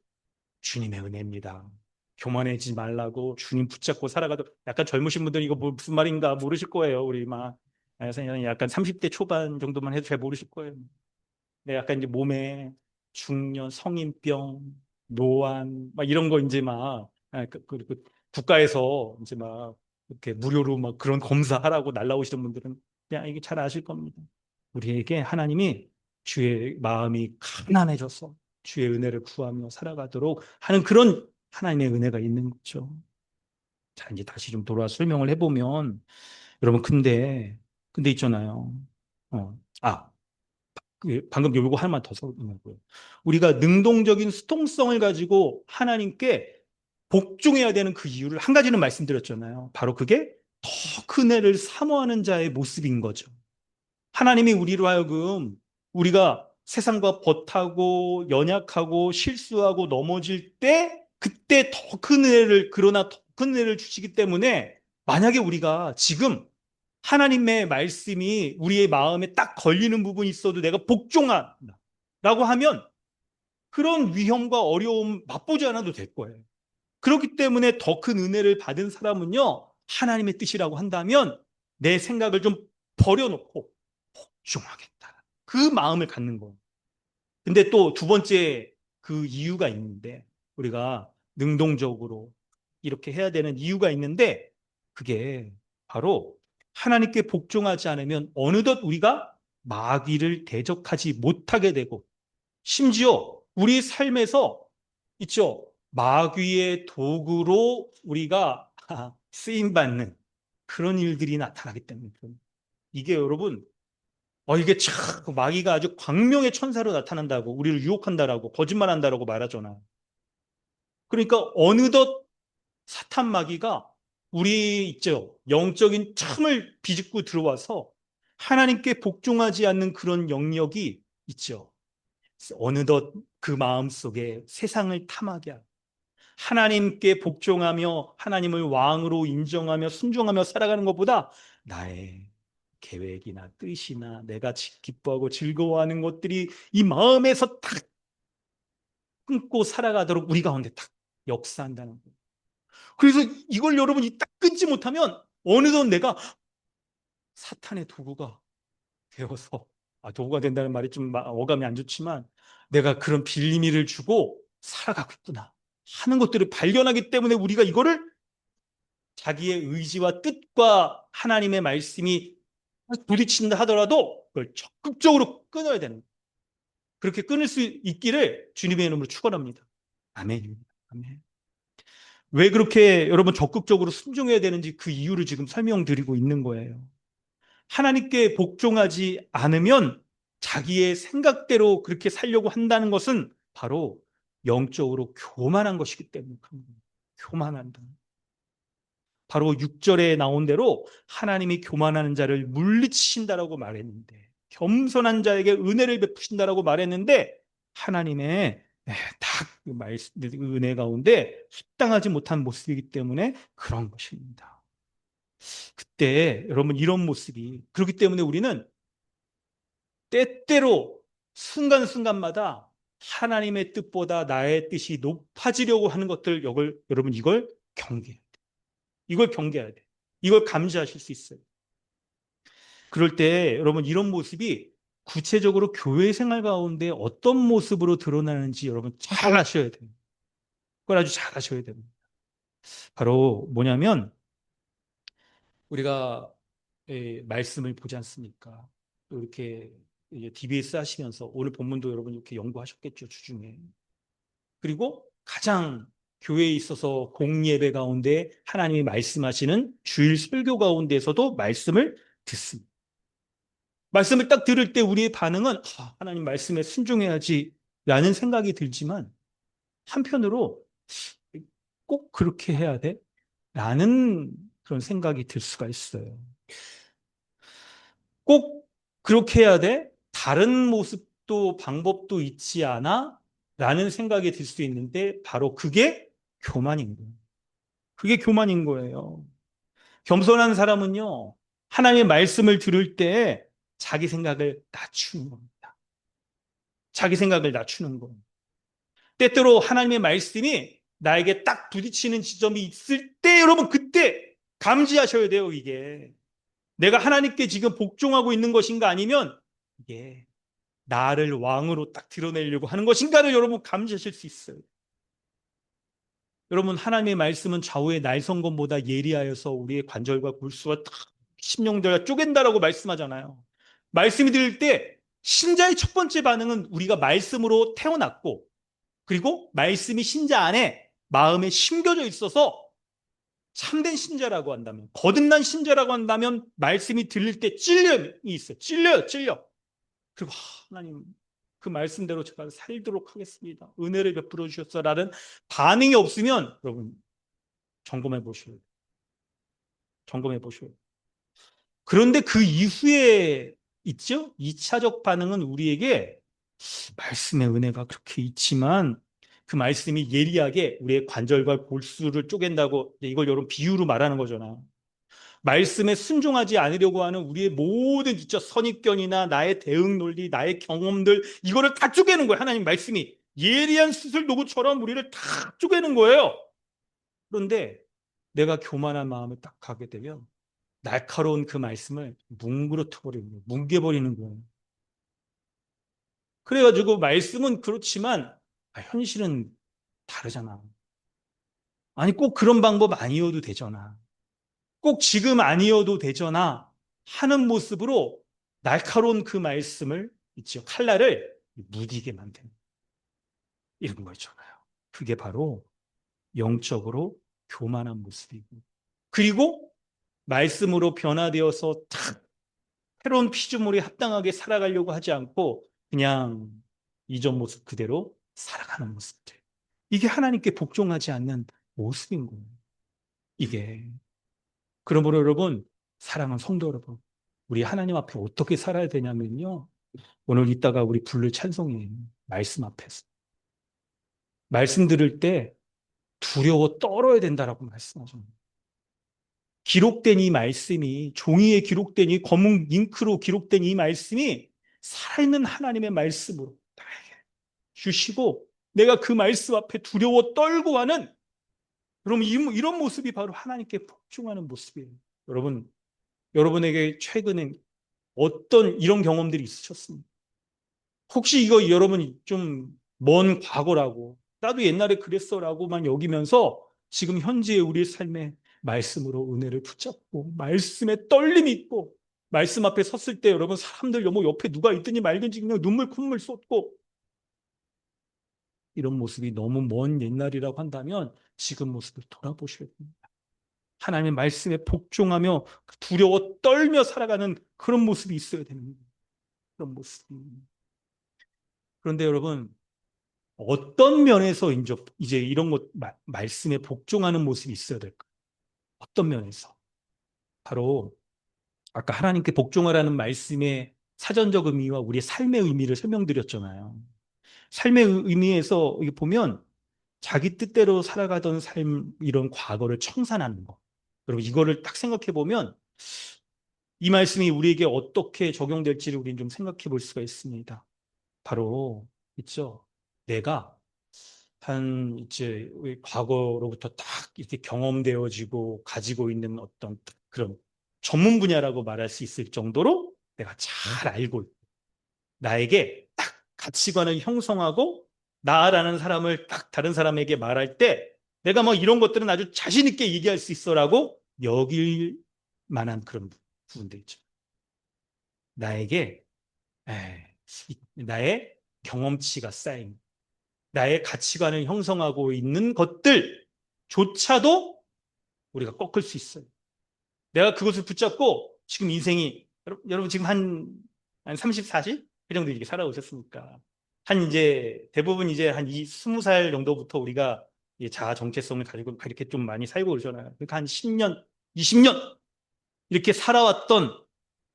주님의 은혜입니다. 교만해지지 말라고 주님 붙잡고 살아가도, 약간 젊으신 분들 이거 무슨 말인가 모르실 거예요. 우리 막 약간 30대 초반 정도만 해도 잘 모르실 거예요. 네, 약간 이제 몸에 중년, 성인병, 노안, 막 이런 거 이제 막, 국가에서 이제 막 이렇게 무료로 막 그런 검사하라고 날라오시는 분들은 그냥 이게 잘 아실 겁니다. 우리에게 하나님이 주의 마음이 가난해져서 주의 은혜를 구하며 살아가도록 하는 그런 하나님의 은혜가 있는 거죠. 자, 이제 다시 좀 돌아와 설명을 해보면, 여러분, 근데 있잖아요. 어, 아, 방금 요거 하나만 더 설명하고요. 우리가 능동적인 수동성을 가지고 하나님께 복종해야 되는 그 이유를 한 가지는 말씀드렸잖아요. 바로 그게 더 큰 애를 사모하는 자의 모습인 거죠. 하나님이 우리로 하여금 우리가 세상과 벗하고 연약하고 실수하고 넘어질 때 그때 더 큰 은혜를, 그러나 더 큰 은혜를 주시기 때문에 만약에 우리가 지금 하나님의 말씀이 우리의 마음에 딱 걸리는 부분이 있어도 내가 복종한다 라고 하면 그런 위험과 어려움 맛보지 않아도 될 거예요. 그렇기 때문에 더 큰 은혜를 받은 사람은요, 하나님의 뜻이라고 한다면 내 생각을 좀 버려놓고 복종하겠다, 그 마음을 갖는 거예요. 근데 또 두 번째 그 이유가 있는데, 우리가 능동적으로 이렇게 해야 되는 이유가 있는데, 그게 바로 하나님께 복종하지 않으면 어느덧 우리가 마귀를 대적하지 못하게 되고, 심지어 우리 삶에서 있죠, 마귀의 도구로 우리가 쓰임받는 그런 일들이 나타나기 때문에. 이게 여러분, 이게 참 마귀가 아주 광명의 천사로 나타난다고, 우리를 유혹한다라고, 거짓말한다라고 말하잖아. 그러니까 어느덧 사탄 마귀가 우리 있죠, 영적인 참을 비집고 들어와서 하나님께 복종하지 않는 그런 영역이 있죠. 어느덧 그 마음 속에 세상을 탐하게 하고, 하나님께 복종하며 하나님을 왕으로 인정하며 순종하며 살아가는 것보다 나의 계획이나 뜻이나 내가 기뻐하고 즐거워하는 것들이 이 마음에서 탁 끊고 살아가도록 우리 가운데 탁 역사한다는 거예요. 그래서 이걸 여러분이 딱 끊지 못하면 어느덧 내가 사탄의 도구가 되어서, 도구가 된다는 말이 좀 어감이 안 좋지만, 내가 그런 빌미를 주고 살아가고 있구나 하는 것들을 발견하기 때문에 우리가 이거를 자기의 의지와 뜻과 하나님의 말씀이 부딪힌다 하더라도 그걸 적극적으로 끊어야 되는 거예요. 그렇게 끊을 수 있기를 주님의 이름으로 축원합니다. 아멘. 아멘. 왜 그렇게 여러분 적극적으로 순종해야 되는지 그 이유를 지금 설명드리고 있는 거예요. 하나님께 복종하지 않으면 자기의 생각대로 그렇게 살려고 한다는 것은 바로 영적으로 교만한 것이기 때문에 그런 거예요. 교만한다. 바로 6절에 나온 대로 하나님이 교만하는 자를 물리치신다라고 말했는데, 겸손한 자에게 은혜를 베푸신다라고 말했는데, 하나님의 딱 은혜 가운데 합당하지 못한 모습이기 때문에 그런 것입니다. 그때 여러분 이런 모습이, 그렇기 때문에 우리는 때때로 순간순간마다 하나님의 뜻보다 나의 뜻이 높아지려고 하는 것들, 여러분 이걸 경계해야 돼. 이걸 경계해야 돼. 이걸 감지하실 수 있어요. 그럴 때 여러분 이런 모습이 구체적으로 교회 생활 가운데 어떤 모습으로 드러나는지 여러분 잘 아셔야 돼요. 그걸 아주 잘 아셔야 됩니다. 바로 뭐냐면, 우리가 말씀을 보지 않습니까? 또 이렇게 DBS 하시면서 오늘 본문도 여러분 이렇게 연구하셨겠죠, 주중에. 그리고 가장 교회에 있어서 공예배 가운데 하나님이 말씀하시는 주일 설교 가운데에서도 말씀을 듣습니다. 말씀을 딱 들을 때 우리의 반응은 하나님 말씀에 순종해야지 라는 생각이 들지만, 한편으로 꼭 그렇게 해야 돼? 라는 그런 생각이 들 수가 있어요. 꼭 그렇게 해야 돼? 다른 모습도 방법도 있지 않아? 라는 생각이 들 수 있는데, 바로 그게 교만인 거예요. 그게 교만인 거예요. 겸손한 사람은요, 하나님의 말씀을 들을 때 자기 생각을 낮추는 겁니다. 자기 생각을 낮추는 거예요. 때때로 하나님의 말씀이 나에게 딱 부딪히는 지점이 있을 때, 여러분 그때 감지하셔야 돼요. 이게 내가 하나님께 지금 복종하고 있는 것인가, 아니면 이게 나를 왕으로 딱 드러내려고 하는 것인가를 여러분 감지하실 수 있어요. 여러분 하나님의 말씀은 좌우의 날성검보다 예리하여서 우리의 관절과 골수와 다 심령들과 쪼갠다라고 말씀하잖아요. 말씀이 들을 때 신자의 첫 번째 반응은 우리가 말씀으로 태어났고, 그리고 말씀이 신자 안에 마음에 심겨져 있어서 참된 신자라고 한다면, 거듭난 신자라고 한다면 말씀이 들릴 때 찔림이 있어요. 찔려. 그리고 하나님 그 말씀대로 제가 살도록 하겠습니다. 은혜를 베풀어 주셨어라는 반응이 없으면 여러분 점검해 보셔요. 점검해 보셔요. 그런데 그 이후에 있죠? 2차적 반응은 우리에게 말씀의 은혜가 그렇게 있지만, 그 말씀이 예리하게 우리의 관절과 골수를 쪼갠다고, 이걸 여러분 비유로 말하는 거잖아요. 말씀에 순종하지 않으려고 하는 우리의 모든 선입견이나 나의 대응 논리, 나의 경험들, 이거를 다 쪼개는 거예요. 하나님 말씀이 예리한 수술 도구처럼 우리를 다 쪼개는 거예요. 그런데 내가 교만한 마음을 딱 가게 되면 날카로운 그 말씀을 뭉그러뜨 버리는 거예요. 뭉개버리는 거예요. 그래가지고 말씀은 그렇지만 현실은 다르잖아. 아니 꼭 그런 방법 아니어도 되잖아. 꼭 지금 아니어도 되잖아 하는 모습으로 날카로운 그 말씀을, 있죠, 칼날을 무디게 만드는 이런 거잖아요. 그게 바로 영적으로 교만한 모습이고, 그리고 말씀으로 변화되어서 탁 새로운 피조물에 합당하게 살아가려고 하지 않고 그냥 이전 모습 그대로 살아가는 모습들, 이게 하나님께 복종하지 않는 모습인 거예요. 이게. 그러므로 여러분, 사랑하는 성도 여러분, 우리 하나님 앞에 어떻게 살아야 되냐면요, 오늘 이따가 우리 부를 찬송이에요. 말씀 앞에서 말씀 들을 때 두려워 떨어야 된다라고 말씀하죠. 기록된 이 말씀이, 종이에 기록된 이 검은 잉크로 기록된 이 말씀이 살아있는 하나님의 말씀으로 나에게 주시고, 내가 그 말씀 앞에 두려워 떨고 하는, 그럼 이런 모습이 바로 하나님께 복종하는 모습이에요. 여러분, 여러분에게 최근에 어떤 이런 경험들이 있으셨습니까? 혹시 이거 여러분이 좀 먼 과거라고, 나도 옛날에 그랬어라고만 여기면서 지금 현재의 우리의 삶에 말씀으로 은혜를 붙잡고 말씀에 떨림이 있고, 말씀 앞에 섰을 때 여러분 사람들 뭐 옆에 누가 있든지 말든지 그냥 눈물 콧물 쏟고, 이런 모습이 너무 먼 옛날이라고 한다면 지금 모습을 돌아보셔야 됩니다. 하나님의 말씀에 복종하며 두려워 떨며 살아가는 그런 모습이 있어야 됩니다. 그런 모습. 그런데 여러분, 어떤 면에서 이제 이런 것, 말씀에 복종하는 모습이 있어야 될까? 어떤 면에서? 바로 아까 하나님께 복종하라는 말씀의 사전적 의미와 우리의 삶의 의미를 설명드렸잖아요. 삶의 의미에서 이게 보면 자기 뜻대로 살아가던 삶, 이런 과거를 청산하는 거. 여러분, 이거를 딱 생각해 보면 이 말씀이 우리에게 어떻게 적용될지를 우리는 좀 생각해 볼 수가 있습니다. 바로, 있죠. 내가 한 이제 과거로부터 딱 이렇게 경험되어지고 가지고 있는 어떤 그런 전문 분야라고 말할 수 있을 정도로 내가 잘 알고 있고, 나에게 딱 가치관을 형성하고 나라는 사람을 딱 다른 사람에게 말할 때 내가 뭐 이런 것들은 아주 자신 있게 얘기할 수 있어라고 여길 만한 그런 부분들 있죠. 나에게 나의 경험치가 쌓인, 나의 가치관을 형성하고 있는 것들조차도 우리가 꺾을 수 있어요. 내가 그것을 붙잡고 지금 인생이, 여러분 지금 한 30, 40? 그 정도 이렇게 살아오셨으니까. 한 이제 대부분 이제 한 20살 정도부터 우리가 자아 정체성을 가지고 이렇게 좀 많이 살고 그러잖아요. 그러니까 한 10년, 20년 이렇게 살아왔던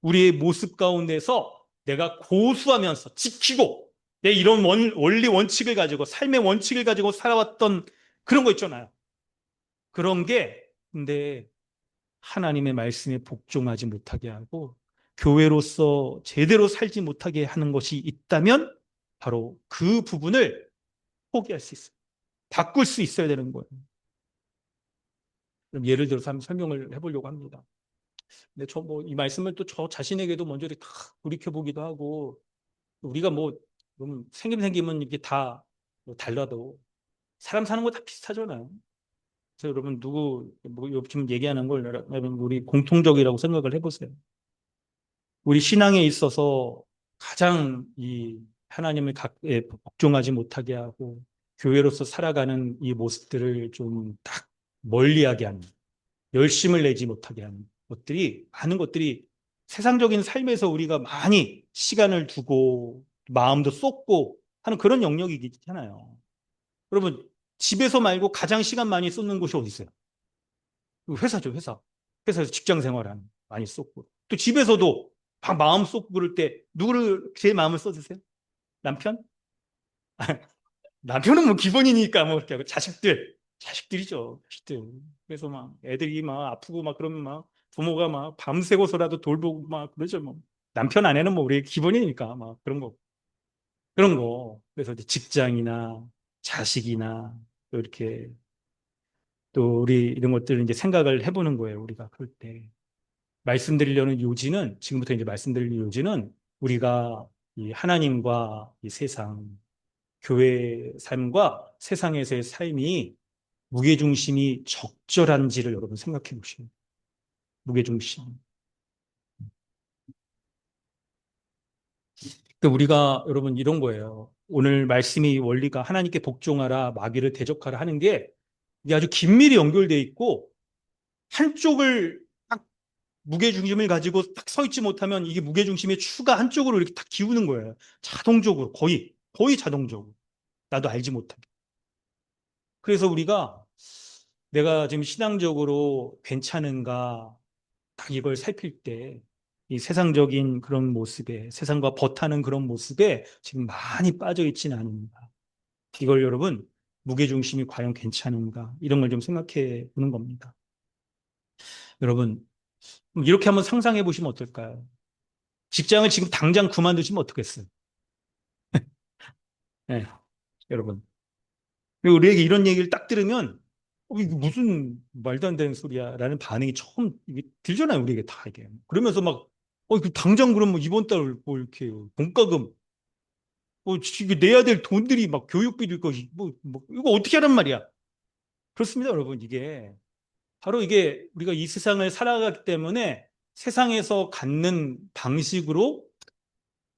우리의 모습 가운데서 내가 고수하면서 지키고 내 이런 원리 원칙을 가지고 삶의 원칙을 가지고 살아왔던 그런 거 있잖아요. 그런 게 근데 하나님의 말씀에 복종하지 못하게 하고 교회로서 제대로 살지 못하게 하는 것이 있다면 바로 그 부분을 포기할 수 있어요. 바꿀 수 있어야 되는 거예요. 그럼 예를 들어서 한번 설명을 해보려고 합니다. 근데 저 뭐 이 말씀을 또 저 자신에게도 먼저 이렇게 다 돌이켜 보기도 하고 우리가 뭐 너무 생기면 이게 다뭐 달라도 사람 사는 거 다 비슷하잖아요. 그래서 여러분 누구 뭐 지금 얘기하는 걸 여러분 우리 공통적이라고 생각을 해보세요. 우리 신앙에 있어서 가장 이 하나님을 복종하지 못하게 하고 교회로서 살아가는 이 모습들을 좀 딱 멀리하게 하는, 열심을 내지 못하게 하는 것들이 많은 것들이 세상적인 삶에서 우리가 많이 시간을 두고 마음도 쏟고 하는 그런 영역이잖아요. 여러분 집에서 말고 가장 시간 많이 쏟는 곳이 어디 있어요? 회사죠, 회사. 회사에서 직장 생활하는 많이 쏟고 또 집에서도 막 마음 쏟고 그럴 때 누구를 제일 마음을 써주세요? 남편? 남편은 뭐 기본이니까 뭐 이렇게 하고 자식들이죠, 자식들. 그래서 막 애들이 막 아프고 막 그러면 막 부모가 막 밤새고서라도 돌보고 막 그러죠 뭐. 남편 아내는 뭐 우리 기본이니까 막 그런 거. 그래서 이제 직장이나 자식이나 또 이렇게 또 우리 이런 것들을 이제 생각을 해보는 거예요, 우리가 그럴 때. 말씀드리려는 요지는 지금부터 이제 말씀드릴 요지는 우리가 이 하나님과 이 세상, 교회 삶과 세상에서의 삶이 무게중심이 적절한지를 여러분 생각해 보시면 무게중심. 그러니까 우리가 여러분 이런 거예요. 오늘 말씀이 원리가 하나님께 복종하라, 마귀를 대적하라 하는 게 이게 아주 긴밀히 연결돼 있고 한쪽을 딱 무게중심을 가지고 딱 서 있지 못하면 이게 무게중심의 추가 한쪽으로 이렇게 딱 기우는 거예요. 자동적으로 거의 자동적으로. 나도 알지 못하게. 그래서 우리가 내가 지금 신앙적으로 괜찮은가 딱 이걸 살필 때 이 세상적인 그런 모습에 세상과 버타는 그런 모습에 지금 많이 빠져 있지는 않은가. 이걸 여러분 무게중심이 과연 괜찮은가 이런 걸 좀 생각해 보는 겁니다. 여러분 이렇게 한번 상상해 보시면 어떨까요? 직장을 지금 당장 그만두시면 어떻겠어요? 네, 여러분. 그리고 우리에게 이런 얘기를 딱 들으면 이게 무슨 말도 안 되는 소리야 라는 반응이 처음 이게 들잖아요, 우리에게 다 이게. 그러면서 막 당장 그럼 뭐 이번 달 뭐 이렇게 공과금 이게 내야 될 돈들이 막 교육비도 있고 이거 어떻게 하란 말이야. 그렇습니다, 여러분. 이게 바로 이게 우리가 이 세상을 살아가기 때문에 세상에서 갖는 방식으로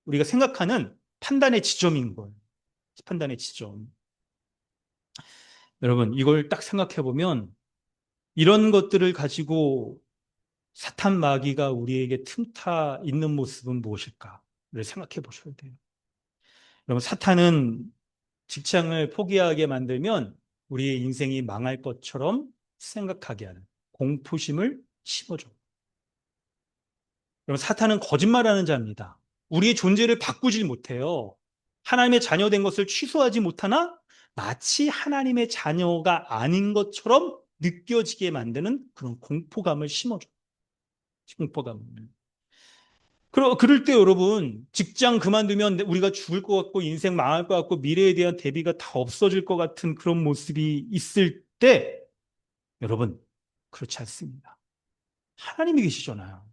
우리가 생각하는 판단의 지점인 거예요. 판단의 지점. 여러분, 이걸 딱 생각해 보면 이런 것들을 가지고 사탄 마귀가 우리에게 틈타 있는 모습은 무엇일까를 생각해 보셔야 돼요. 여러분, 사탄은 직장을 포기하게 만들면 우리의 인생이 망할 것처럼 생각하게 하는 공포심을 심어줘. 그럼 사탄은 거짓말하는 자입니다. 우리의 존재를 바꾸질 못해요. 하나님의 자녀된 것을 취소하지 못하나 마치 하나님의 자녀가 아닌 것처럼 느껴지게 만드는 그런 공포감을 심어줘요. 공포감을. 그럴 때 여러분, 직장 그만두면 우리가 죽을 것 같고 인생 망할 것 같고 미래에 대한 대비가 다 없어질 것 같은 그런 모습이 있을 때 여러분, 그렇지 않습니다. 하나님이 계시잖아요.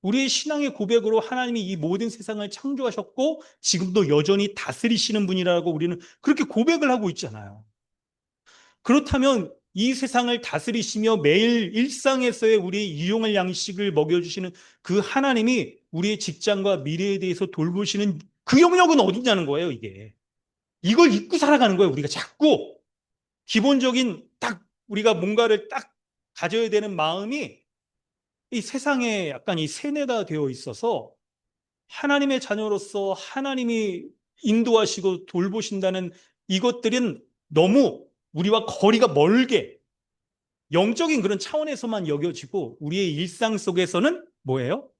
우리의 신앙의 고백으로 하나님이 이 모든 세상을 창조하셨고 지금도 여전히 다스리시는 분이라고 우리는 그렇게 고백을 하고 있잖아요. 그렇다면 이 세상을 다스리시며 매일 일상에서의 우리의 일용할 양식을 먹여주시는 그 하나님이 우리의 직장과 미래에 대해서 돌보시는 그 영역은 어디냐는 거예요, 이게. 이걸 잊고 살아가는 거예요, 우리가 자꾸. 기본적인 딱 우리가 뭔가를 딱 가져야 되는 마음이 이 세상에 약간 이 세뇌가 되어 있어서 하나님의 자녀로서 하나님이 인도하시고 돌보신다는 이것들은 너무 우리와 거리가 멀게 영적인 그런 차원에서만 여겨지고 우리의 일상 속에서는 뭐예요?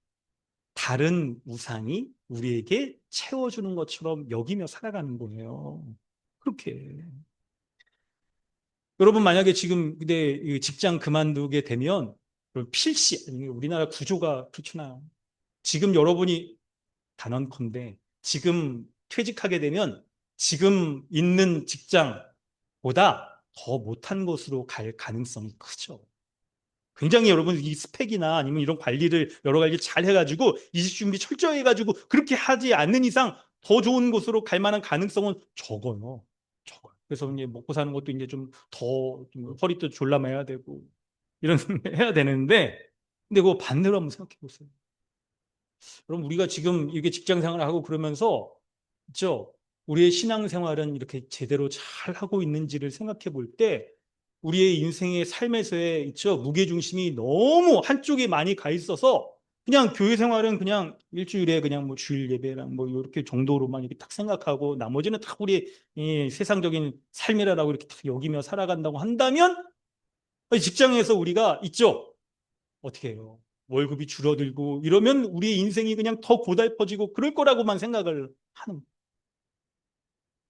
다른 우상이 우리에게 채워주는 것처럼 여기며 살아가는 거예요. 그렇게. 여러분 만약에 지금 근데 직장 그만두게 되면 필시 우리나라 구조가 그렇잖아요. 지금 여러분이 단언컨대 지금 퇴직하게 되면 지금 있는 직장보다 더 못한 곳으로 갈 가능성이 크죠. 굉장히 여러분 이 스펙이나 아니면 이런 관리를 여러 가지 잘 해가지고 이직 준비 철저히 해가지고 그렇게 하지 않는 이상 더 좋은 곳으로 갈 만한 가능성은 적어요. 적어요. 그래서 이제 먹고 사는 것도 이제 좀 더 허리도 졸라매야 되고 이런 해야 되는데 근데 그거 반대로 한번 생각해 보세요. 그럼 우리가 지금 이게 직장 생활을 하고 그러면서 그렇죠? 우리의 신앙생활은 이렇게 제대로 잘 하고 있는지를 생각해 볼 때 우리의 인생의 삶에서의 있죠? 무게중심이 너무 한쪽에 많이 가 있어서 그냥 교회 생활은 그냥 일주일에 그냥 뭐 주일 예배랑 뭐 이렇게 정도로만 이렇게 딱 생각하고 나머지는 다 우리 이 세상적인 삶이라고 이렇게 딱 여기며 살아간다고 한다면 직장에서 우리가 있죠? 어떻게 해요? 월급이 줄어들고 이러면 우리의 인생이 그냥 더 고달퍼지고 그럴 거라고만 생각을 하는.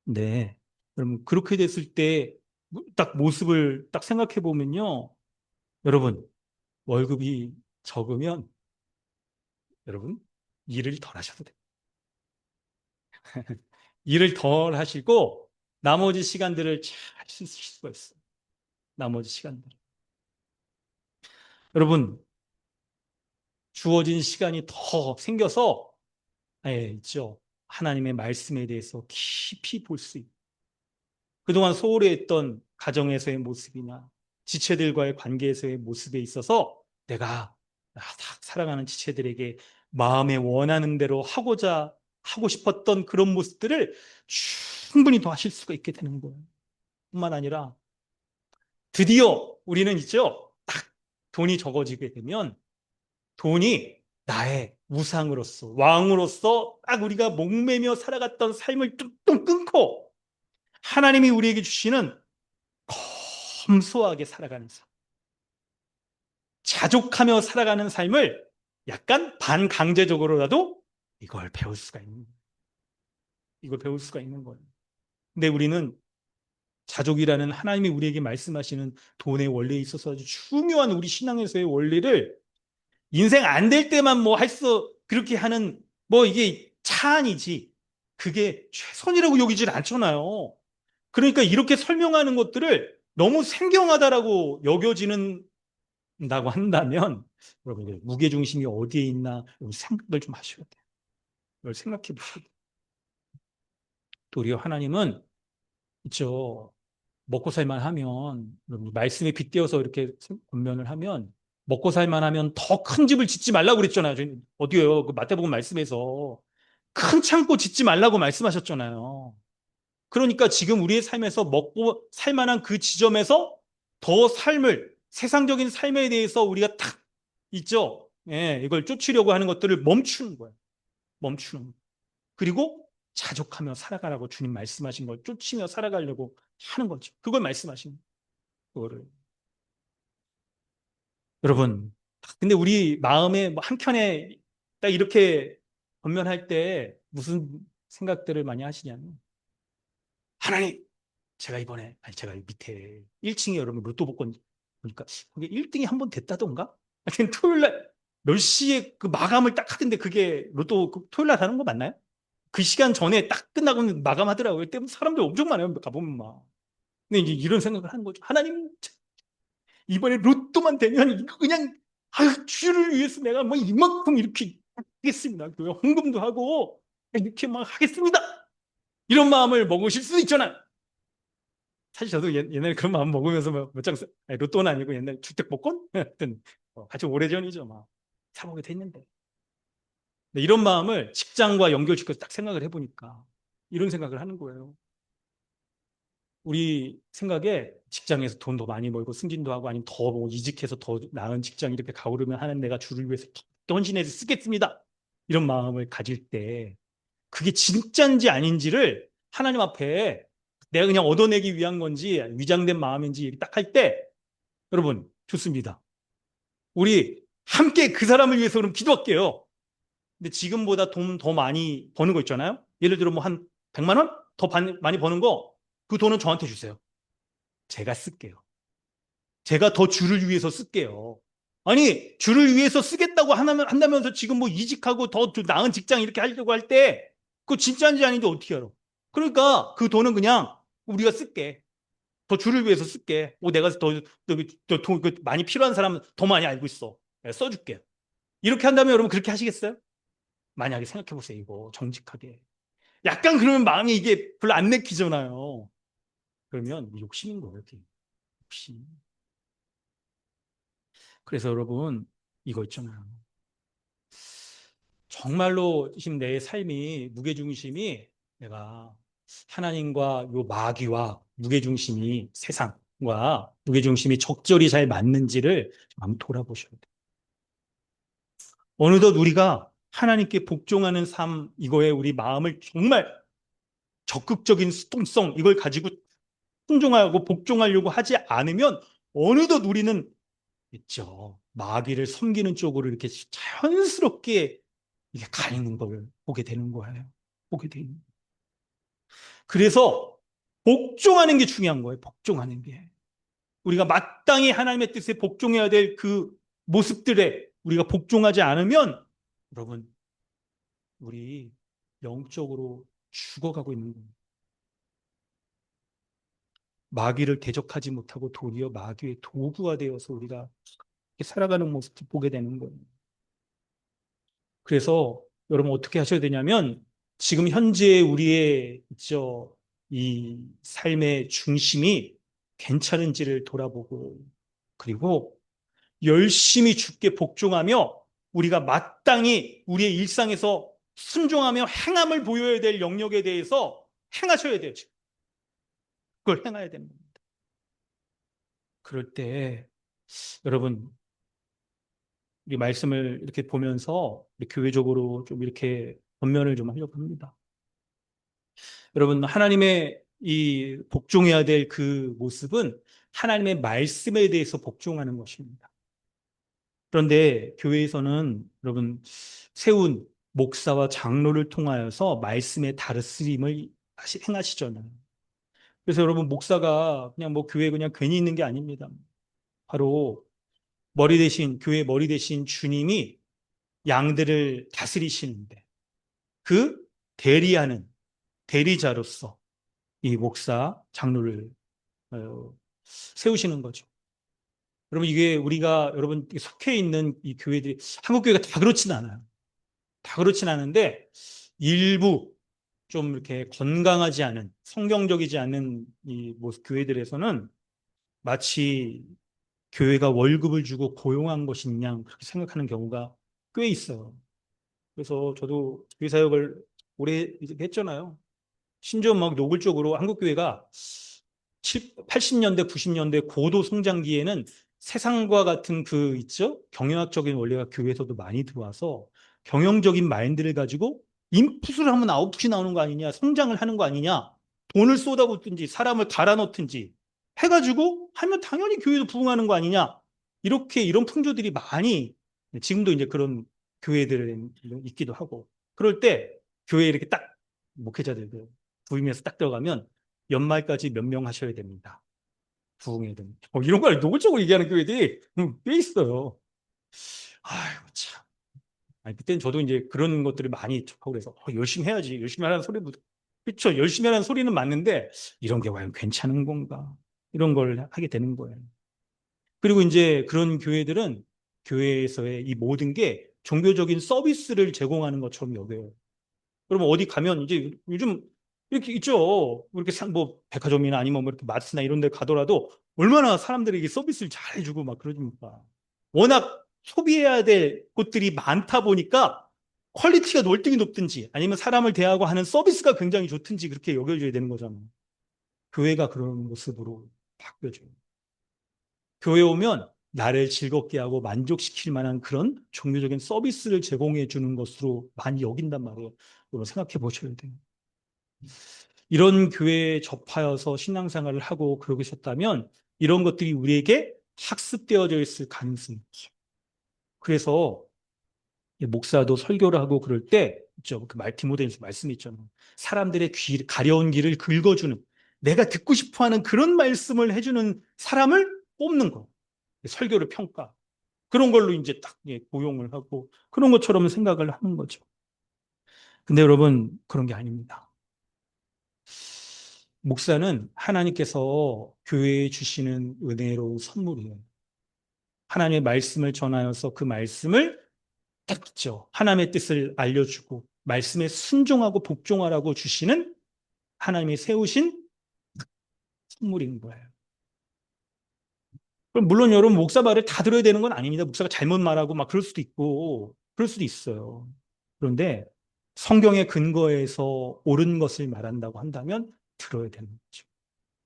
네. 그럼 그렇게 됐을 때 딱 모습을 딱 생각해 보면요. 여러분, 월급이 적으면 여러분 일을 덜 하셔도 돼요. 일을 덜 하시고 나머지 시간들을 잘 쓰실 수가 있어요. 나머지 시간들. 여러분, 주어진 시간이 더 생겨서 예, 있죠. 하나님의 말씀에 대해서 깊이 볼 수 있고 그동안 소홀히 했던 가정에서의 모습이나 지체들과의 관계에서의 모습에 있어서 내가 딱 사랑하는 지체들에게 마음에 원하는 대로 하고 싶었던 그런 모습들을 충분히 더 하실 수가 있게 되는 거예요. 뿐만 아니라 드디어 우리는 있죠. 딱 돈이 적어지게 되면 돈이 나의 우상으로서 왕으로서 딱 우리가 목매며 살아갔던 삶을 뚝뚝 끊고 하나님이 우리에게 주시는 검소하게 살아가는 삶, 자족하며 살아가는 삶을 약간 반강제적으로라도 이걸 배울 수가 있는, 이걸 배울 수가 있는 거예요. 근데 우리는 자족이라는 하나님이 우리에게 말씀하시는 돈의 원리에 있어서 아주 중요한 우리 신앙에서의 원리를 인생 안 될 때만 뭐 그렇게 하는 뭐 이게 차안이지 그게 최선이라고 여기질 않잖아요. 그러니까 이렇게 설명하는 것들을 너무 생경하다라고 여겨지는 다고 한다면 여러분 이제 무게 중심이 어디에 있나 생각을 좀 하셔야 돼요. 이걸 생각해 보셔야 돼요. 도리어 하나님은 있죠. 먹고 살만 하면 말씀에 빗대어서 이렇게 권면을 하면 먹고 살만 하면 더 큰 집을 짓지 말라고 그랬잖아요. 어디요? 그 마태복음 말씀에서 큰 창고 짓지 말라고 말씀하셨잖아요. 그러니까 지금 우리의 삶에서 먹고 살 만한 그 지점에서 더 삶을 세상적인 삶에 대해서 우리가 탁 있죠. 예, 이걸 쫓으려고 하는 것들을 멈추는 거예요. 멈추는. 그리고 자족하며 살아가라고 주님 말씀하신 걸 쫓으며 살아가려고 하는 거죠. 그걸 말씀하신 거를. 여러분, 근데 우리 마음의 뭐 한켠에 딱 이렇게 권면할 때 무슨 생각들을 많이 하시냐면, 하나님, 제가 밑에 1층에 여러분 로또 복권 보니까 그게 1등이 한 번 됐다던가? 하여튼 토요일 날 몇 시에 그 마감을 딱 하던데 그게 로또 토요일 날 하는 거 맞나요? 그 시간 전에 딱 끝나고 마감하더라고요. 때문에 사람들 엄청 많아요. 가보면 막. 근데 이제 이런 생각을 하는 거죠. 하나님, 이번에 로또만 되면 이거 그냥 아유, 주를 위해서 내가 뭐 이만큼 이렇게 하겠습니다. 그 헌금도 하고 이렇게 막 하겠습니다. 이런 마음을 먹으실 수도 있잖아요. 사실 저도 옛날에 그런 마음 먹으면서 몇장 로또는 아니고 옛날 주택복권? 하여튼 아주 오래전이죠. 막 사보게 됐는데. 이런 마음을 직장과 연결시켜서 딱 생각을 해보니까 이런 생각을 하는 거예요. 우리 생각에 직장에서 돈 더 많이 벌고 승진도 하고 아니면 더뭐 이직해서 더 나은 직장 이렇게 가오르면 하는 내가 주를 위해서 더 헌신해서 쓰겠습니다. 이런 마음을 가질 때 그게 진짜인지 아닌지를 하나님 앞에 내가 그냥 얻어내기 위한 건지 위장된 마음인지 딱 할 때 여러분 좋습니다. 우리 함께 그 사람을 위해서 그럼 기도할게요. 근데 지금보다 돈 더 많이 버는 거 있잖아요. 예를 들어 뭐 한 100만 원? 더 많이 버는 거 그 돈은 저한테 주세요. 제가 쓸게요. 제가 더 주를 위해서 쓸게요. 아니, 주를 위해서 쓰겠다고 한다면서 지금 뭐 이직하고 더 나은 직장 이렇게 하려고 할 때, 그거 진짜인지 아닌지 어떻게 알아? 그러니까 그 돈은 그냥 우리가 쓸게. 더 주를 위해서 쓸게. 내가 돈 많이 필요한 사람은 더 많이 알고 있어. 내가 써줄게. 이렇게 한다면 여러분 그렇게 하시겠어요? 만약에 생각해 보세요. 이거 정직하게. 약간 그러면 마음이 이게 별로 안 내키잖아요. 그러면 욕심인 거예요. 욕심. 그래서 여러분 이거 있잖아요. 정말로 지금 내 삶이 무게중심이 내가 하나님과 요 마귀와 무게중심이 세상과 무게중심이 적절히 잘 맞는지를 한번 돌아보셔야 돼요. 어느덧 우리가 하나님께 복종하는 삶 이거에 우리 마음을 정말 적극적인 수동성 이걸 가지고 순종하고 복종하려고 하지 않으면 어느덧 우리는 있죠. 마귀를 섬기는 쪽으로 이렇게 자연스럽게 이게 가 있는 걸 보게 되는 거예요. 보게 되는. 그래서 복종하는 게 중요한 거예요. 복종하는 게. 우리가 마땅히 하나님의 뜻에 복종해야 될 그 모습들에 우리가 복종하지 않으면 여러분 우리 영적으로 죽어가고 있는 거예요. 마귀를 대적하지 못하고 도리어 마귀의 도구가 되어서 우리가 살아가는 모습을 보게 되는 거예요. 그래서 여러분 어떻게 하셔야 되냐면 지금 현재 우리의 이 삶의 중심이 괜찮은지를 돌아보고 그리고 열심히 주께 복종하며 우리가 마땅히 우리의 일상에서 순종하며 행함을 보여야 될 영역에 대해서 행하셔야 돼요. 지금. 그걸 행해야 됩니다. 그럴 때 여러분 우리 말씀을 이렇게 보면서 교회적으로 좀 이렇게 권면을 좀 하려고 합니다. 여러분, 하나님의 이 복종해야 될 그 모습은 하나님의 말씀에 대해서 복종하는 것입니다. 그런데 교회에서는 여러분, 세운 목사와 장로를 통하여서 말씀의 다스림을 행하시잖아요. 그래서 여러분, 목사가 그냥 뭐 교회에 그냥 괜히 있는 게 아닙니다. 바로 교회 머리 대신 주님이 양들을 다스리시는데 그 대리하는 대리자로서 이 목사, 장로를 세우시는 거죠. 여러분 이게 우리가 여러분 속해 있는 이 교회들이 한국 교회가 다 그렇지는 않아요. 다 그렇진 않은데 일부 좀 이렇게 건강하지 않은 성경적이지 않은 이 교회들에서는 마치 교회가 월급을 주고 고용한 것이냐 그렇게 생각하는 경우가 꽤 있어요. 그래서 저도 교회 사역을 오래 했잖아요. 심지어 막 노골적으로 한국 교회가 80년대, 90년대 고도 성장기에는 세상과 같은 경영학적인 원리가 교회에서도 많이 들어와서 경영적인 마인드를 가지고 인풋을 하면 아웃풋이 나오는 거 아니냐, 성장을 하는 거 아니냐, 돈을 쏟아붓든지 사람을 갈아 넣든지 해가지고 하면 당연히 교회도 부흥하는 거 아니냐, 이렇게 이런 풍조들이 많이 지금도 이제 그런 교회들이 있기도 하고, 그럴 때 교회에 이렇게 딱 목회자들 부임해서 딱 들어가면 연말까지 몇 명 하셔야 됩니다. 부흥해야 됩니다. 이런 걸 노골적으로 얘기하는 교회들이 꽤 있어요. 아이고 참. 아니, 그때는 저도 이제 그런 것들을 많이 접하고 그래서 열심히 해야지. 열심히 하라는 소리도 그렇죠. 열심히 하라는 소리는 맞는데 이런 게 과연 괜찮은 건가? 이런 걸 하게 되는 거예요. 그리고 이제 그런 교회들은 교회에서의 이 모든 게 종교적인 서비스를 제공하는 것처럼 여겨요. 그러면 어디 가면 이제 요즘 이렇게 있죠. 이렇게 뭐 백화점이나 아니면 뭐 이렇게 마트나 이런 데 가더라도 얼마나 사람들에게 서비스를 잘 해주고 막 그러니까. 워낙 소비해야 될 곳들이 많다 보니까 퀄리티가 월등히 높든지 아니면 사람을 대하고 하는 서비스가 굉장히 좋든지 그렇게 여겨져야 되는 거잖아요. 교회가 그런 모습으로 바뀌어져요. 교회 오면 나를 즐겁게 하고 만족시킬 만한 그런 종교적인 서비스를 제공해 주는 것으로 많이 여긴단 말이에요. 여러분 생각해 보셔야 돼요. 이런 교회에 접하여서 신앙생활을 하고 그러고 있었다면 이런 것들이 우리에게 학습되어져 있을 가능성이 있죠. 그래서 목사도 설교를 하고 그럴 때 있죠. 그 디모데전서 말씀이 있잖아요. 사람들의 가려운 길을 긁어주는 내가 듣고 싶어하는 그런 말씀을 해주는 사람을 뽑는 거. 설교를 평가. 그런 걸로 이제 딱 고용을 하고 그런 것처럼 생각을 하는 거죠. 근데 여러분 그런 게 아닙니다. 목사는 하나님께서 교회에 주시는 은혜로운 선물이에요. 하나님의 말씀을 전하여서 그 말씀을 딱 있죠. 하나님의 뜻을 알려주고 말씀에 순종하고 복종하라고 주시는 하나님이 세우신 선물인 거예요. 그럼 물론 여러분 목사 말을 다 들어야 되는 건 아닙니다. 목사가 잘못 말하고 막 그럴 수도 있고 그럴 수도 있어요. 그런데 성경의 근거에서 옳은 것을 말한다고 한다면 들어야 되는 거죠.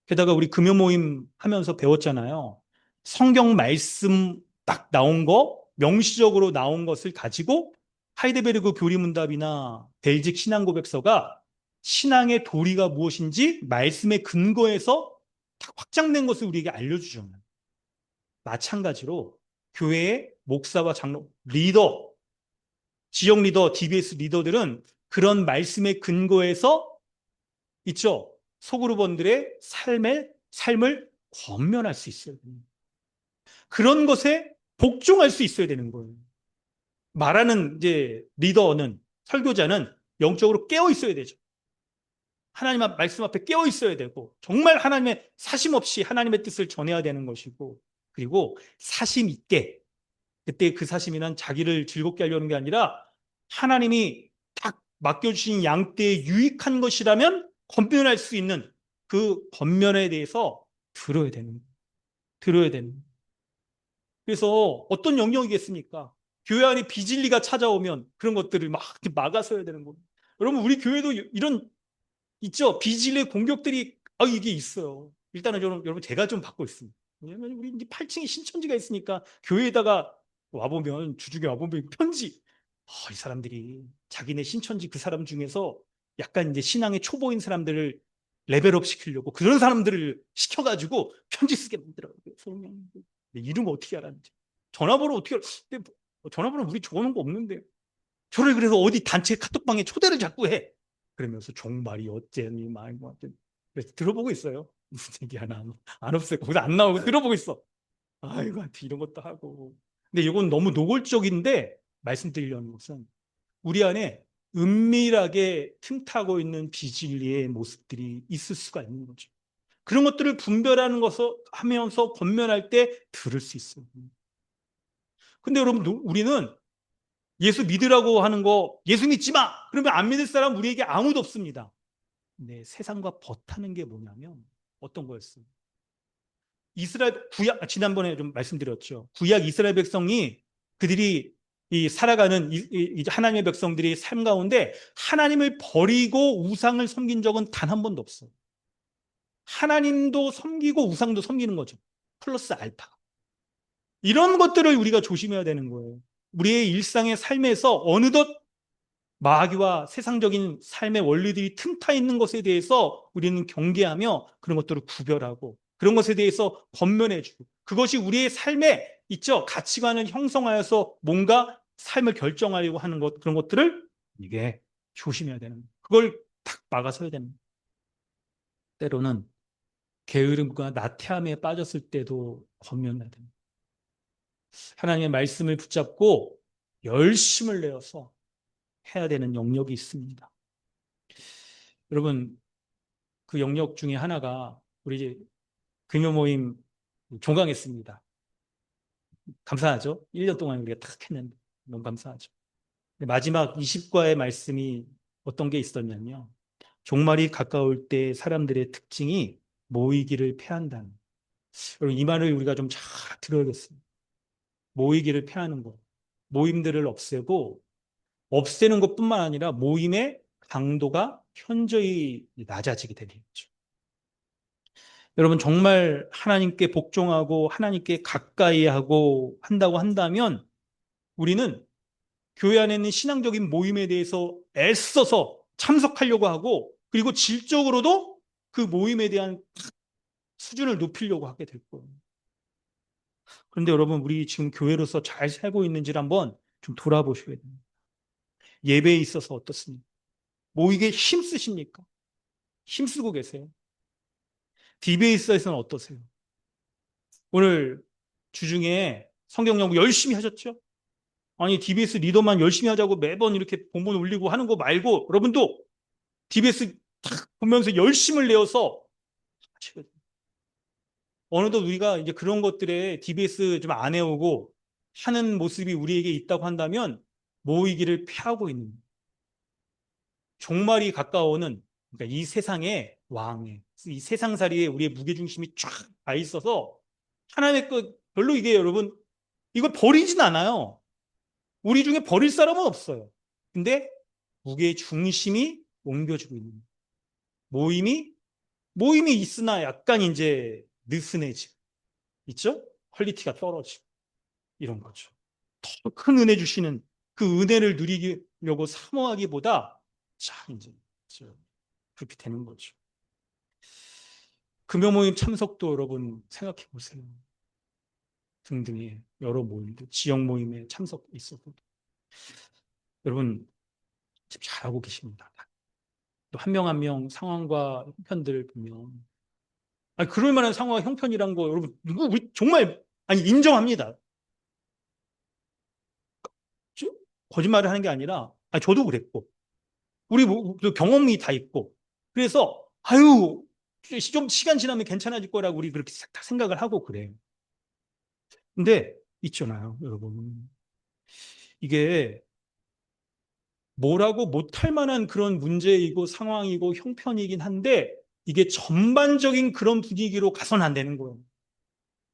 게다가 우리 금요 모임 하면서 배웠잖아요. 성경 말씀 딱 나온 거, 명시적으로 나온 것을 가지고 하이데베르그 교리문답이나 벨직 신앙고백서가 신앙의 도리가 무엇인지 말씀의 근거에서 딱 확장된 것을 우리에게 알려주잖아요. 마찬가지로 교회의 목사와 장로, 리더, 지역 리더, DBS 리더들은 그런 말씀의 근거에서 있죠. 소그룹원들의 삶을 권면할 수 있어야 됩니다. 그런 것에 복종할 수 있어야 되는 거예요. 말하는 이제 리더는 설교자는 영적으로 깨어 있어야 되죠. 하나님 말씀 앞에 깨어 있어야 되고 정말 하나님의 사심 없이 하나님의 뜻을 전해야 되는 것이고 그리고 사심 있게 그때 그 사심이란 자기를 즐겁게 하려는 게 아니라 하나님이 딱 맡겨주신 양떼에 유익한 것이라면 권면할 수 있는 그 권면에 대해서 들어야 되는. 그래서 어떤 영역이겠습니까? 교회 안에 비진리가 찾아오면 그런 것들을 막 막아서야 되는 거예요. 여러분 우리 교회도 이런 있죠. 비진리의 공격들이 이게 있어요. 일단은 여러분 제가 좀 받고 있습니다. 왜냐하면 우리 이제 8층에 신천지가 있으니까 교회에다가 와보면 주중에 와보면 편지. 이 사람들이 자기네 신천지 그 사람 중에서 약간 이제 신앙의 초보인 사람들을 레벨업 시키려고 그런 사람들을 시켜가지고 편지 쓰게 만들어요. 이름 어떻게 알았는지. 전화번호 어떻게 근데 전화번호 우리 적어놓은 거 없는데. 저를 그래서 어디 단체 카톡방에 초대를 자꾸 해. 그러면서 종말이 어째니 말고 어째. 그래서 들어보고 있어요. 무슨 얘기 하나 안 없어요. 거기서 안 나오고 들어보고 있어. 아이고 이런 것도 하고. 근데 이건 너무 노골적인데 말씀드리려는 것은 우리 안에 은밀하게 틈타고 있는 비진리의 모습들이 있을 수가 있는 거죠. 그런 것들을 분별하는 것을 하면서 권면할 때 들을 수 있어요. 근데 여러분 우리는 예수 믿으라고 하는 거 예수 믿지 마. 그러면 안 믿을 사람 우리에게 아무도 없습니다. 근데 세상과 버타는 게 뭐냐면 어떤 거였어요? 이스라엘 구약 지난번에 좀 말씀드렸죠. 구약 이스라엘 백성이 그들이 이 살아가는 이 하나님의 백성들이 삶 가운데 하나님을 버리고 우상을 섬긴 적은 단 한 번도 없어요. 하나님도 섬기고 우상도 섬기는 거죠. 플러스 알파. 이런 것들을 우리가 조심해야 되는 거예요. 우리의 일상의 삶에서 어느덧 마귀와 세상적인 삶의 원리들이 틈타 있는 것에 대해서 우리는 경계하며 그런 것들을 구별하고 그런 것에 대해서 권면해주고 그것이 우리의 삶에 있죠. 가치관을 형성하여서 뭔가 삶을 결정하려고 하는 것 그런 것들을 이게 조심해야 되는 거예요. 그걸 탁 막아서야 되는 거예요. 때로는 게으름과 나태함에 빠졌을 때도 권면해야 됩니다. 하나님의 말씀을 붙잡고 열심을 내어서 해야 되는 영역이 있습니다. 여러분, 그 영역 중에 하나가 우리 이제 금요 모임 종강했습니다. 감사하죠? 1년 동안 우리가 탁 했는데 너무 감사하죠. 마지막 20과의 말씀이 어떤 게 있었냐면요. 종말이 가까울 때 사람들의 특징이 모이기를 패한다는. 여러분, 이 말을 우리가 좀 잘 들어야겠습니다. 모이기를 패하는 것. 모임들을 없애고 없애는 것뿐만 아니라 모임의 강도가 현저히 낮아지게 되는 거죠. 여러분 정말 하나님께 복종하고 하나님께 가까이 하고 한다고 한다면 우리는 교회 안에 있는 신앙적인 모임에 대해서 애써서 참석하려고 하고 그리고 질적으로도 그 모임에 대한 수준을 높이려고 하게 될 거예요. 그런데 여러분 우리 지금 교회로서 잘 살고 있는지를 한번 좀 돌아보셔야 됩니다. 예배에 있어서 어떻습니까? 모이게 힘쓰십니까? 힘쓰고 계세요? 디베이스에서는 어떠세요? 오늘 주중에 성경 연구 열심히 하셨죠? 아니 DBS 리더만 열심히 하자고 매번 이렇게 본문 올리고 하는 거 말고 여러분도 DBS 탁 보면서 열심을 내어서 하셔야 돼요. 어느덧 우리가 이제 그런 것들에 DBS 좀 안 해오고 하는 모습이 우리에게 있다고 한다면 모이기를 피하고 있는 거예요. 종말이 가까워오는 그러니까 이 세상의 왕에 이 세상살이에 우리의 무게중심이 쫙 가 있어서 하나님의 것 별로 이게 여러분 이걸 버리진 않아요. 우리 중에 버릴 사람은 없어요. 근데 무게의 중심이 옮겨지고 있는 거예요. 모임이 있으나 약간 이제 느슨해지고 있죠? 퀄리티가 떨어지고 이런 거죠. 더 큰 은혜 주시는 그 은혜를 누리려고 사모하기보다 자 이제 그렇게 되는 거죠. 금요 모임 참석도 여러분 생각해 보세요. 등등의 여러 모임들, 지역 모임에 참석 있어도 여러분 지금 잘하고 계십니다. 또 한 명 한 명 상황과 형편들을 보면 아니, 그럴 만한 상황과 형편이란 거 여러분 누구 우리 정말 아니 인정합니다. 거짓말을 하는 게 아니라 아니, 저도 그랬고 우리 경험이 다 있고 그래서 아유 좀 시간 지나면 괜찮아질 거라고 우리 그렇게 다 생각을 하고 그래요. 근데 있잖아요, 여러분. 이게 뭐라고 못할 만한 그런 문제이고 상황이고 형편이긴 한데 이게 전반적인 그런 분위기로 가서는 안 되는 거예요.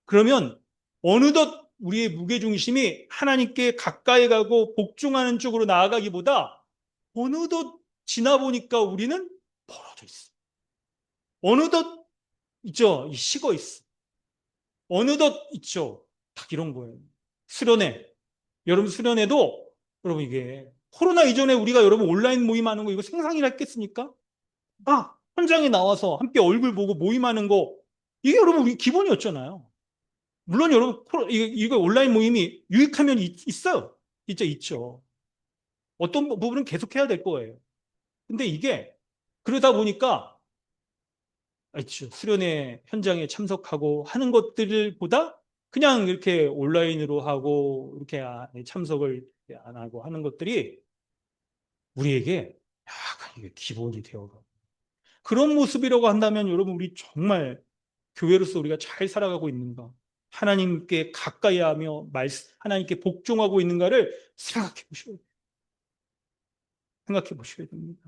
그러면 어느덧 우리의 무게중심이 하나님께 가까이 가고 복종하는 쪽으로 나아가기보다 어느덧 지나 보니까 우리는 벌어져 있어. 어느덧 있죠. 식어 있어. 어느덧 있죠. 딱 이런 거예요. 수련회. 여러분 수련회도 여러분 이게 코로나 이전에 우리가 여러분 온라인 모임하는 거 이거 생상이라 했겠습니까? 아, 현장에 나와서 함께 얼굴 보고 모임하는 거 이게 여러분 우리 기본이었잖아요. 물론 여러분 이거 온라인 모임이 유익하면 있어요. 진짜 있죠. 어떤 부분은 계속해야 될 거예요. 근데 이게 그러다 보니까 있죠. 수련회 현장에 참석하고 하는 것들보다 그냥 이렇게 온라인으로 하고 이렇게 참석을 안 하고 하는 것들이 우리에게 약간 이게 기본이 되어가고 그런 모습이라고 한다면 여러분 우리 정말 교회로서 우리가 잘 살아가고 있는가? 하나님께 가까이 하며 하나님께 복종하고 있는가를 생각해 보셔야 됩니다.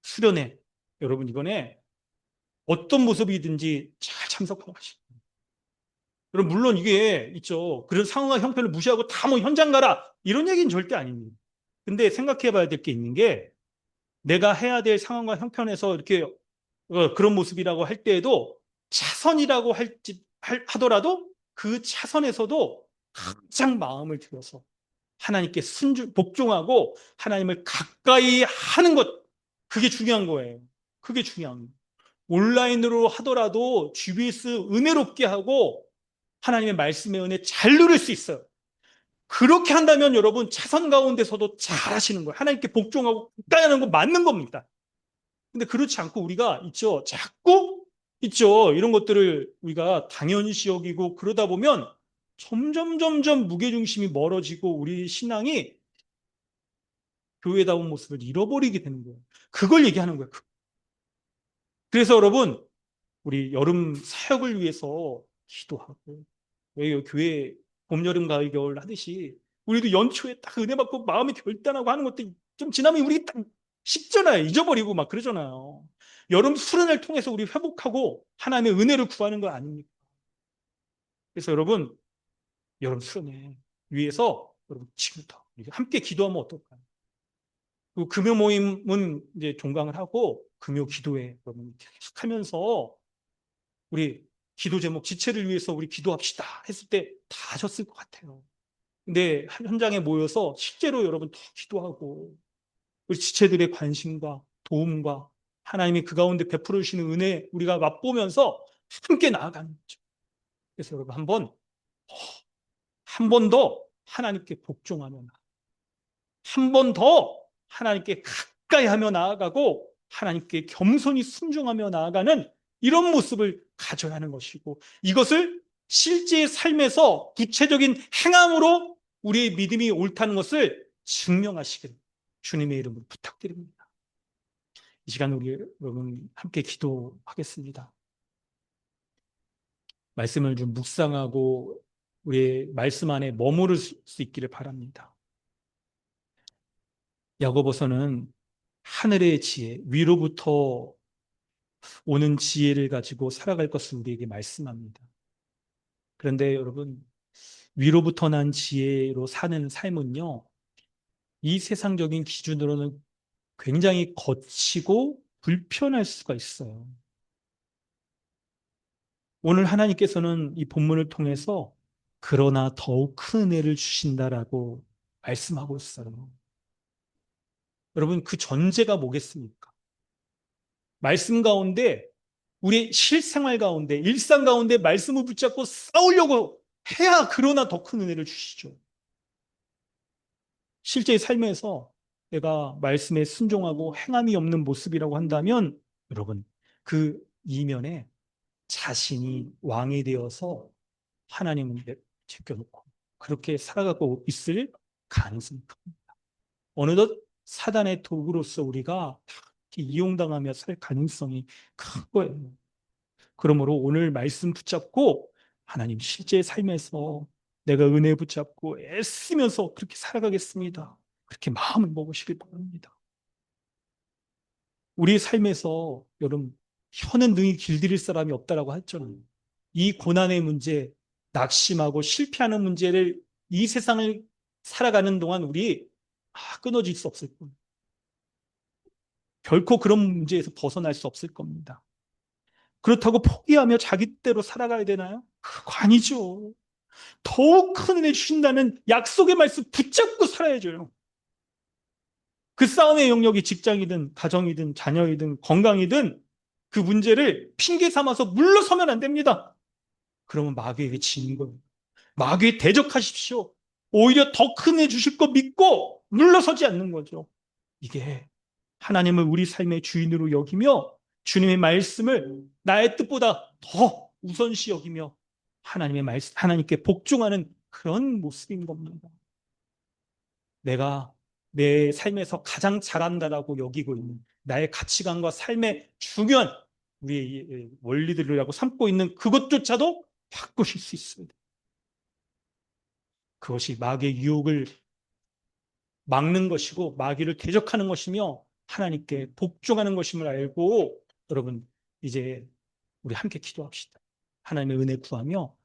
수련회 여러분 이번에 어떤 모습이든지 잘 참석하고 가시고 여러분 물론 이게 있죠. 그런 상황과 형편을 무시하고 다 뭐 현장 가라 이런 얘기는 절대 아닙니다. 근데 생각해 봐야 될 게 있는 게 내가 해야 될 상황과 형편에서 이렇게 그런 모습이라고 할 때에도 차선이라고 하더라도 그 차선에서도 가장 마음을 들여서 하나님께 복종하고 하나님을 가까이 하는 것, 그게 중요한 거예요. 그게 중요한 거예요. 온라인으로 하더라도 GBS 은혜롭게 하고 하나님의 말씀의 은혜 잘 누릴 수 있어요. 그렇게 한다면 여러분 차선 가운데서도 잘 하시는 거예요. 하나님께 복종하고 가까이 하는 거 맞는 겁니다. 근데 그렇지 않고 우리가 있죠. 자꾸 있죠. 이런 것들을 우리가 당연시 여기고 그러다 보면 점점 무게중심이 멀어지고 우리 신앙이 교회다운 모습을 잃어버리게 되는 거예요. 그걸 얘기하는 거예요. 그래서 여러분, 우리 여름 사역을 위해서 기도하고, 왜 교회 봄, 여름, 가을, 겨울 하듯이 우리도 연초에 딱 은혜 받고 마음이 결단하고 하는 것도 좀 지나면 우리 딱 식잖아요. 잊어버리고 막 그러잖아요. 여름 수련을 통해서 우리 회복하고 하나님의 은혜를 구하는 거 아닙니까? 그래서 여러분, 여름 수련회 위해서 여러분 지금부터 함께 기도하면 어떨까요? 그 금요 모임은 이제 종강을 하고 금요 기도회 여러분 계속하면서 우리 기도 제목 지체를 위해서 우리 기도합시다 했을 때 다 하셨을 것 같아요. 근데 현장에 모여서 실제로 여러분 더 기도하고 우리 지체들의 관심과 도움과 하나님이 그 가운데 베풀어 주시는 은혜 우리가 맛보면서 함께 나아가는 거죠. 그래서 여러분 한 번 더 하나님께 복종하며 한 번 더 하나님께 가까이 하며 나아가고 하나님께 겸손히 순종하며 나아가는 이런 모습을 가져야 하는 것이고 이것을 실제의 삶에서 구체적인 행함으로 우리의 믿음이 옳다는 것을 증명하시길 주님의 이름으로 부탁드립니다. 이 시간 우리 여러분 함께 기도하겠습니다. 말씀을 좀 묵상하고 우리의 말씀 안에 머무를 수 있기를 바랍니다. 야고보서는 하늘의 지혜, 위로부터 오는 지혜를 가지고 살아갈 것을 우리에게 말씀합니다. 그런데 여러분, 위로부터 난 지혜로 사는 삶은요, 이 세상적인 기준으로는 굉장히 거치고 불편할 수가 있어요. 오늘 하나님께서는 이 본문을 통해서 그러나 더욱 큰 은혜를 주신다라고 말씀하고 있어요. 여러분, 그 전제가 뭐겠습니까? 말씀 가운데 우리 실생활 가운데 일상 가운데 말씀을 붙잡고 싸우려고 해야 그러나 더 큰 은혜를 주시죠. 실제 삶에서 내가 말씀에 순종하고 행함이 없는 모습이라고 한다면 여러분 그 이면에 자신이 왕이 되어서 하나님을 제껴놓고 그렇게 살아가고 있을 가능성이 큽니다. 어느덧 사단의 도구로서 우리가 다 이용당하며 살 가능성이 큰 거예요. 그러므로 오늘 말씀 붙잡고 하나님 실제 삶에서 내가 은혜 붙잡고 애쓰면서 그렇게 살아가겠습니다. 그렇게 마음을 먹으시길 바랍니다. 우리 삶에서 여러분 혀는 능히 길들일 사람이 없다라고 했잖아요. 이 고난의 문제, 낙심하고 실패하는 문제를 이 세상을 살아가는 동안 우리 끊어질 수 없을 거예요. 결코 그런 문제에서 벗어날 수 없을 겁니다. 그렇다고 포기하며 자기대로 살아가야 되나요? 그거 아니죠. 더욱 큰 은혜 주신다는 약속의 말씀 붙잡고 살아야죠. 그 싸움의 영역이 직장이든 가정이든 자녀이든 건강이든 그 문제를 핑계 삼아서 물러서면 안 됩니다. 그러면 마귀에게 지는 거예요. 마귀에 대적하십시오. 오히려 더 큰 은혜 주실 거 믿고 물러서지 않는 거죠. 이게 하나님을 우리 삶의 주인으로 여기며 주님의 말씀을 나의 뜻보다 더 우선시 여기며 하나님의 말씀, 하나님께 복종하는 그런 모습인 겁니다. 내가 내 삶에서 가장 잘한다라고 여기고 있는 나의 가치관과 삶의 중요한 우리의 원리들이라고 삼고 있는 그것조차도 바꾸실 수 있습니다. 그것이 마귀의 유혹을 막는 것이고 마귀를 대적하는 것이며 하나님께 복종하는 것임을 알고 여러분 이제 우리 함께 기도합시다. 하나님의 은혜 구하며